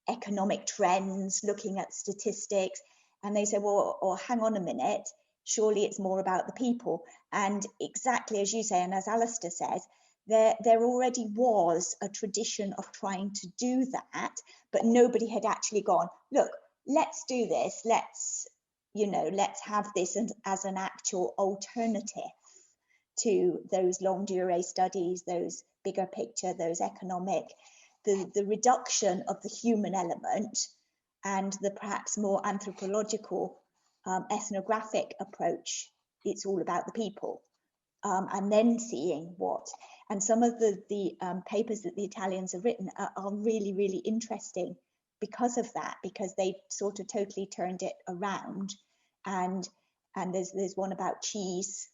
economic trends, looking at statistics. And they say, well, or hang on a minute, surely it's more about the people. And exactly as you say, and as Alistair says, there already was a tradition of trying to do that, but nobody had actually gone, look, let's do this. Let's have this as an actual alternative to those long durée studies, those bigger picture, those economic, the reduction of the human element and the perhaps more anthropological ethnographic approach. It's all about the people, and then seeing what. And some of the papers that the Italians have written are really, really interesting because of that, because they sort of totally turned it around. And there's one about cheese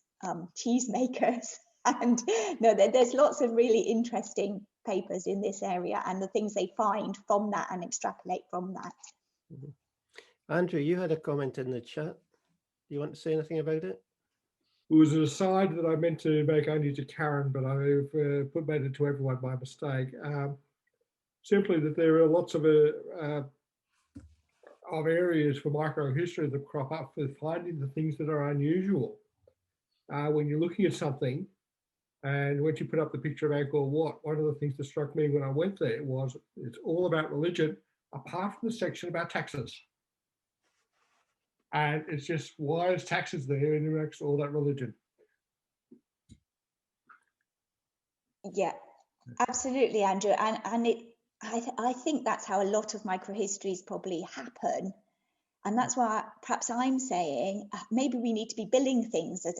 makers, and no, there's lots of really interesting papers in this area and the things they find from that and extrapolate from that. Andrew, you had a comment in the chat. Do you want to say anything about it? It was an aside that I meant to make only to Karen, but I've made it to everyone by mistake. Simply that there are lots of areas for microhistory that crop up for finding the things that are unusual. When you're looking at something, and once you put up the picture of Angkor Wat, one of the things that struck me when I went there was it's all about religion, apart from the section about taxes. And it's just, why is taxes there in next to all that religion? Yeah, absolutely, Andrew. And I think that's how a lot of microhistories probably happen. And that's why perhaps I'm saying maybe we need to be billing things as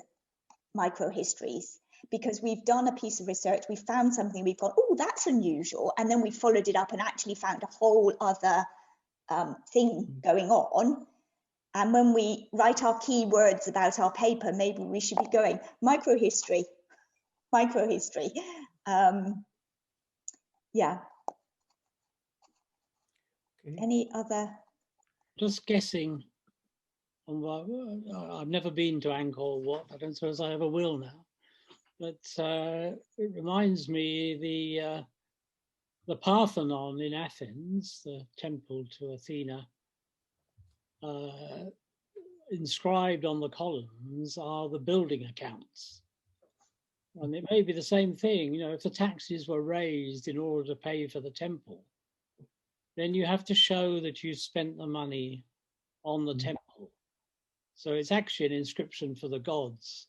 microhistories, because we've done a piece of research, we've found something, we've gone, oh, that's unusual. And then we followed it up and actually found a whole other thing going on. And when we write our keywords about our paper, maybe we should be going microhistory. Yeah. Okay. Any other? Just guessing on what, I've never been to Angkor Wat. I don't suppose I ever will now. But it reminds me the Parthenon in Athens, the temple to Athena, inscribed on the columns are the building accounts. And it may be the same thing, if the taxes were raised in order to pay for the temple, then you have to show that you spent the money on the temple. So it's actually an inscription for the gods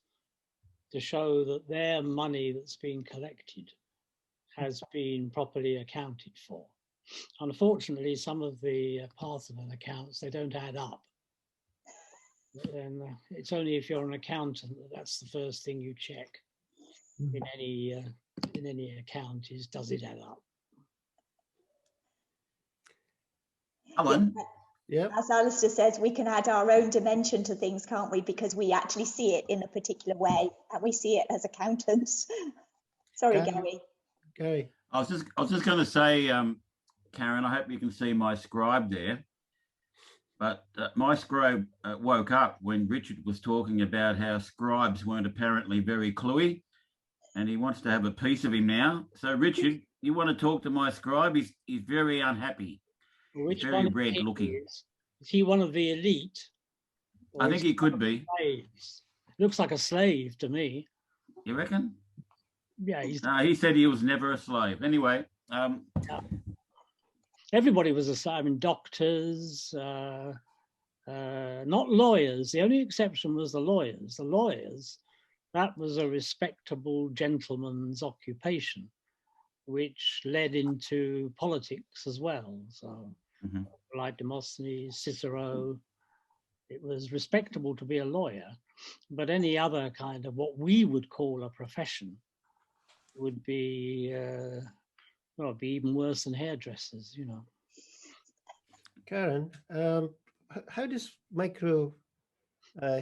to show that their money that's been collected has been properly accounted for. Unfortunately, some of the Parthenon accounts, they don't add up. And it's only if you're an accountant that's the first thing you check in any account is, does it add up? Alan? Yeah. As Alistair says, we can add our own dimension to things, can't we? Because we actually see it in a particular way, and we see it as accountants. Sorry, Gary. Gary. I was just going to say, Karen, I hope you can see my scribe there. But my scribe woke up when Richard was talking about how scribes weren't apparently very cluey, and he wants to have a piece of him now. So, Richard, you want to talk to my scribe? He's very unhappy. Which very one red looking. Is he one of the elite? I think he could be. Slaves? Looks like a slave to me. You reckon? Yeah, No, he said he was never a slave. Anyway. Everybody was a slave. I mean, doctors, not lawyers. The only exception was the lawyers. The lawyers, that was a respectable gentleman's occupation, which led into politics as well. So like Demosthenes, Cicero. It was respectable to be a lawyer, but any other kind of what we would call a profession would be, well, be even worse than hairdressers, you know. Karen, how does micro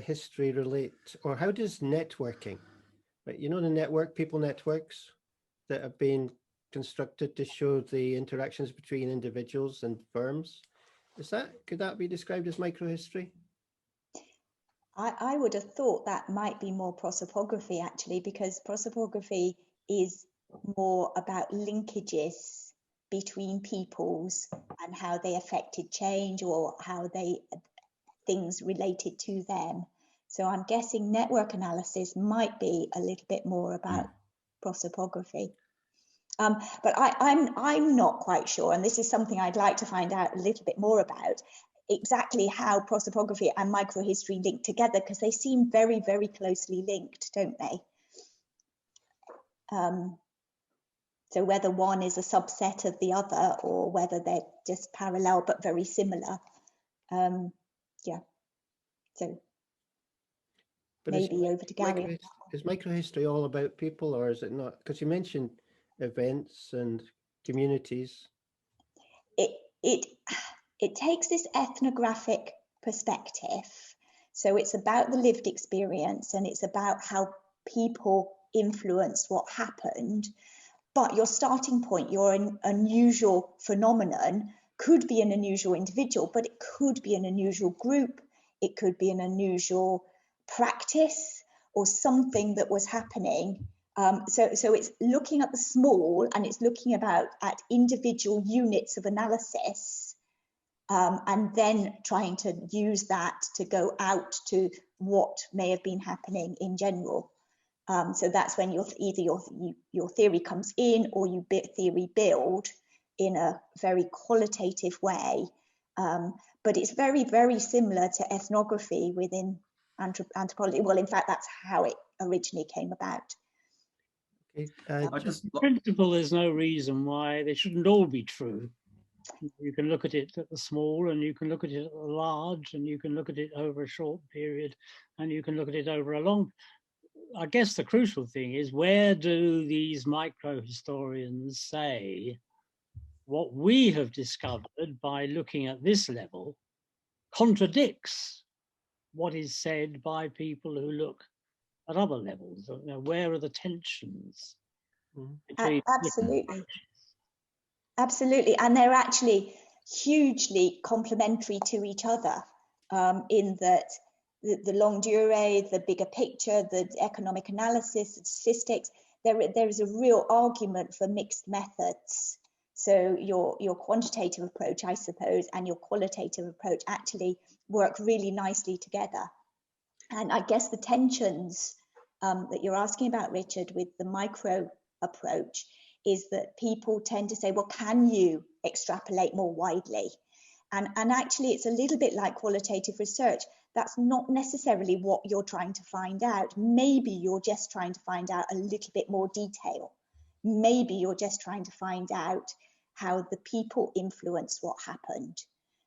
history relate, or how does networking, right? You know, the people networks that have been constructed to show the interactions between individuals and firms. Could that be described as microhistory? I would have thought that might be more prosopography, actually, because prosopography is more about linkages between peoples and how they affected change or how things related to them. So I'm guessing network analysis might be a little bit more about prosopography. But I'm not quite sure, and this is something I'd like to find out a little bit more about, exactly how prosopography and microhistory link together, because they seem very, very closely linked, don't they? So whether one is a subset of the other or whether they're just parallel but very similar. Yeah, so but maybe over to Gary. Is microhistory all about people, or is it not? Because you mentioned events and communities. It takes this ethnographic perspective. So it's about the lived experience and it's about how people influenced what happened. But your starting point, your unusual phenomenon, could be an unusual individual, but it could be an unusual group. It could be an unusual practice or something that was happening. So it's looking at the small, and it's looking at individual units of analysis, and then trying to use that to go out to what may have been happening in general. So that's when either your theory comes in, or you theory build in a very qualitative way. But it's very, very similar to ethnography within anthropology. Well, in fact, that's how it originally came about. Okay. In principle, there's no reason why they shouldn't all be true. You can look at it at the small, and you can look at it at the large, and you can look at it over a short period, and you can look at it over a long. I guess the crucial thing is, where do these micro historians say what we have discovered by looking at this level contradicts what is said by people who look at other levels? You know, where are the tensions? Absolutely. Absolutely. And they're actually hugely complementary to each other, in that the longue durée, the bigger picture, the economic analysis, the statistics, there is a real argument for mixed methods. So your quantitative approach, I suppose, and your qualitative approach actually work really nicely together. And I guess the tensions that you're asking about, Richard, with the micro approach is that people tend to say, well, can you extrapolate more widely? And actually, it's a little bit like qualitative research. That's not necessarily what you're trying to find out. Maybe you're just trying to find out a little bit more detail. Maybe you're just trying to find out how the people influence what happened.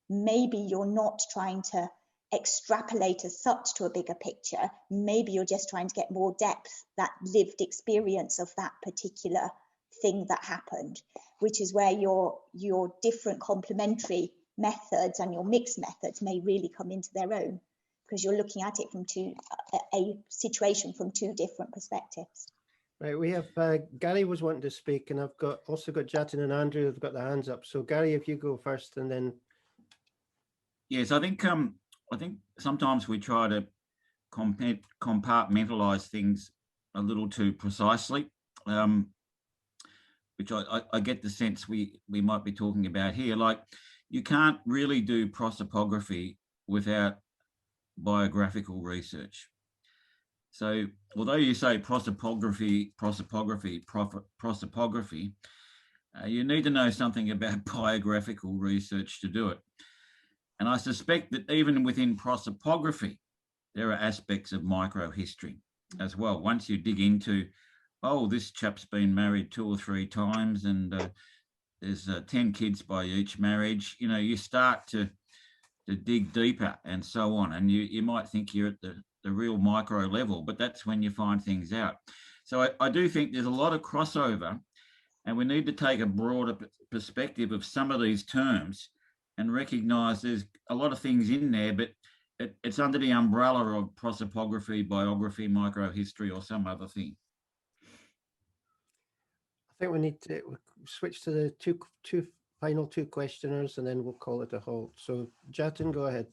Maybe you're not trying to extrapolate as such to a bigger picture. Maybe you're just trying to get more depth, that lived experience of that particular thing that happened, which is where your different complementary methods and your mixed methods may really come into their own, because you're looking at it from a situation from two different perspectives. Right, we have Gary was wanting to speak, and I've also got Jatin and Andrew have got their hands up. So Gary, if you go first, and then. Yes, I think sometimes we try to compartmentalize things a little too precisely, which I get the sense we might be talking about here. Like, you can't really do prosopography without biographical research. So although you say prosopography, you need to know something about biographical research to do it. And I suspect that even within prosopography, there are aspects of microhistory as well. Once you dig into, oh, this chap's been married 2 or 3 times, and there's 10 kids by each marriage, you know, you start to dig deeper and so on. And you might think you're at the real micro level, but that's when you find things out. So I do think there's a lot of crossover, and we need to take a broader perspective of some of these terms and recognise there's a lot of things in there, but it's under the umbrella of prosopography, biography, microhistory, or some other thing. I think we need to switch to the two final two questioners, and then we'll call it a halt. So Jatin, go ahead.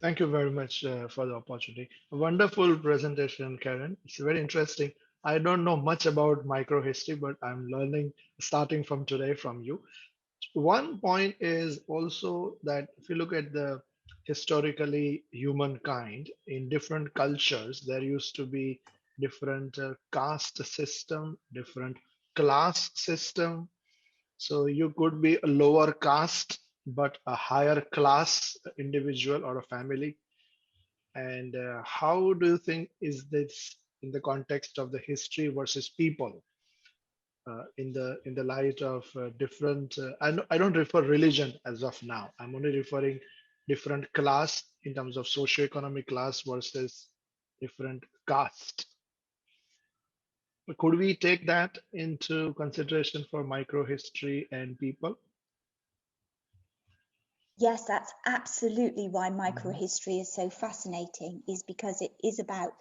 Thank you very much for the opportunity. A wonderful presentation, Karen. It's very interesting. I don't know much about microhistory, but I'm learning starting from today from you. One point is also that if you look at the historically humankind in different cultures, there used to be different caste system, different class system. So you could be a lower caste, but a higher class individual or a family. And how do you think is this in the context of the history versus people? In the light of different, I don't refer religion as of now. I'm only referring different class in terms of socioeconomic class versus different caste. Could we take that into consideration for microhistory and people? Yes, that's absolutely why microhistory is so fascinating, is because it is about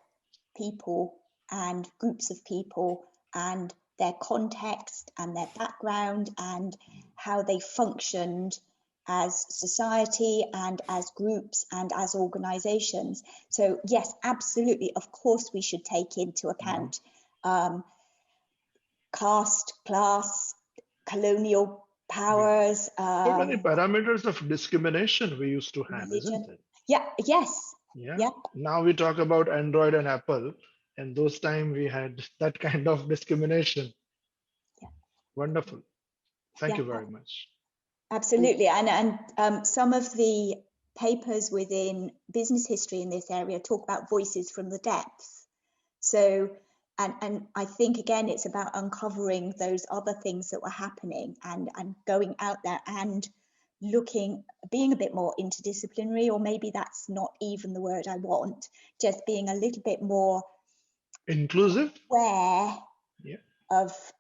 people and groups of people and their context and their background and how they functioned as society and as groups and as organizations. So yes, absolutely, of course we should take into account caste, class, colonial powers. So many parameters of discrimination we used to have, religion. isn't it? Yeah, yes. Yeah. Now we talk about Android and Apple, and those time we had that kind of discrimination. Yeah. Wonderful. Thank you very much. Absolutely. And some of the papers within business history in this area talk about voices from the depths. So, and I think, again, it's about uncovering those other things that were happening and going out there and looking, being a bit more interdisciplinary, or maybe that's not even the word I want, just being a little bit more inclusive, aware of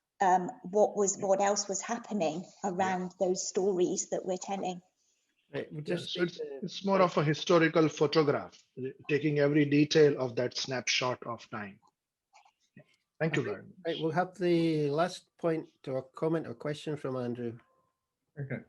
what else was happening around those stories that we're telling. Right, so it's more of a historical photograph, taking every detail of that snapshot of time. Thank you very much. Right, we'll have the last point or comment or question from Andrew. Okay.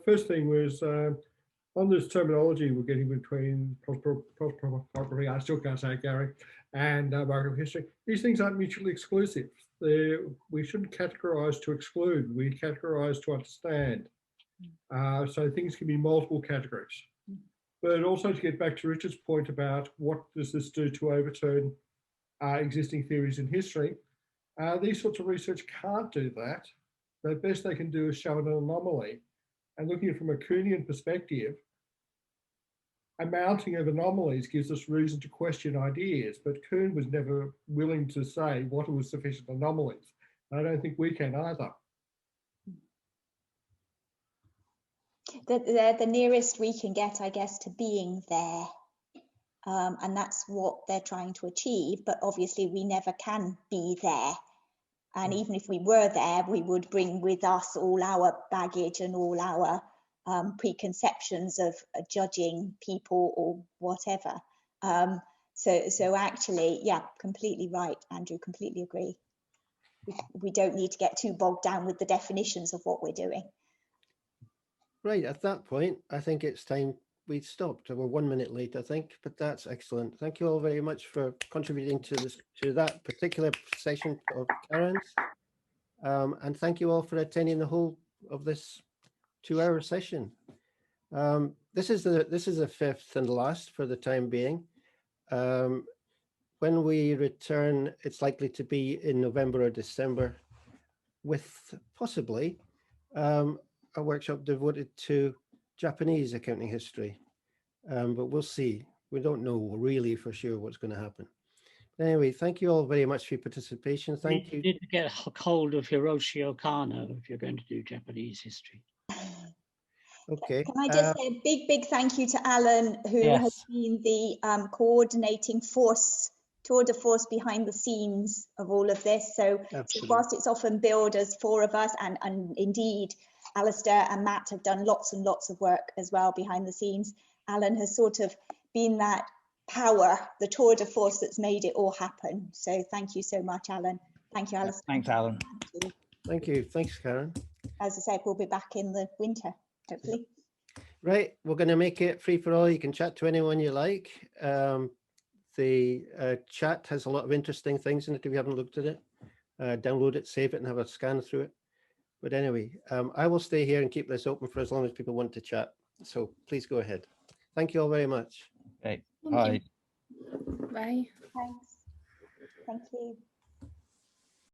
First thing was on this terminology we're getting between prosopography, I still can't say it, Gary, and microhistory. These things aren't mutually exclusive. We shouldn't categorize to exclude. We categorize to understand. So things can be multiple categories. But also to get back to Richard's point about what does this do to overturn existing theories in history, these sorts of research can't do that. The best they can do is show an anomaly. And looking at it from a Kuhnian perspective, a mounting of anomalies gives us reason to question ideas, but Kuhn was never willing to say what were sufficient anomalies. I don't think we can either. They're the nearest we can get, I guess, to being there. And that's what they're trying to achieve, but obviously we never can be there. And even if we were there, we would bring with us all our baggage and all our preconceptions of judging people or whatever. So actually, yeah, completely right, Andrew, completely agree. We don't need to get too bogged down with the definitions of what we're doing. Right, at that point, I think it's time we stopped. We're 1 minute late, I think, but that's excellent. Thank you all very much for contributing to that particular session of Karen's. And thank you all for attending the whole of this 2-hour session. This is the fifth and last for the time being. When we return, it's likely to be in November or December, with possibly a workshop devoted to Japanese accounting history. But we'll see. We don't know really for sure what's going to happen. Anyway, thank you all very much for your participation. Thank you. Did get a hold of Hiroshi Okano if you're going to do Japanese history. Okay. Can I just say a big thank you to Alan, who has Yes. been the coordinating force, tour de force behind the scenes of all of this. So whilst it's often billed as four of us, and indeed Alistair and Matt have done lots and lots of work as well behind the scenes, Alan has sort of been that power, the tour de force that's made it all happen. So thank you so much, Alan. Thank you, Alistair. Thanks, Alan. Thank you. Thank you. Thanks, Karen. As I said, we'll be back in the winter, hopefully. Right, we're going to make it free for all. You can chat to anyone you like. The chat has a lot of interesting things in it if you haven't looked at it. Download it, save it, and have a scan through it. But anyway, I will stay here and keep this open for as long as people want to chat. So please go ahead. Thank you all very much. Okay. Thank Bye. you. Bye. Thanks. Thank you.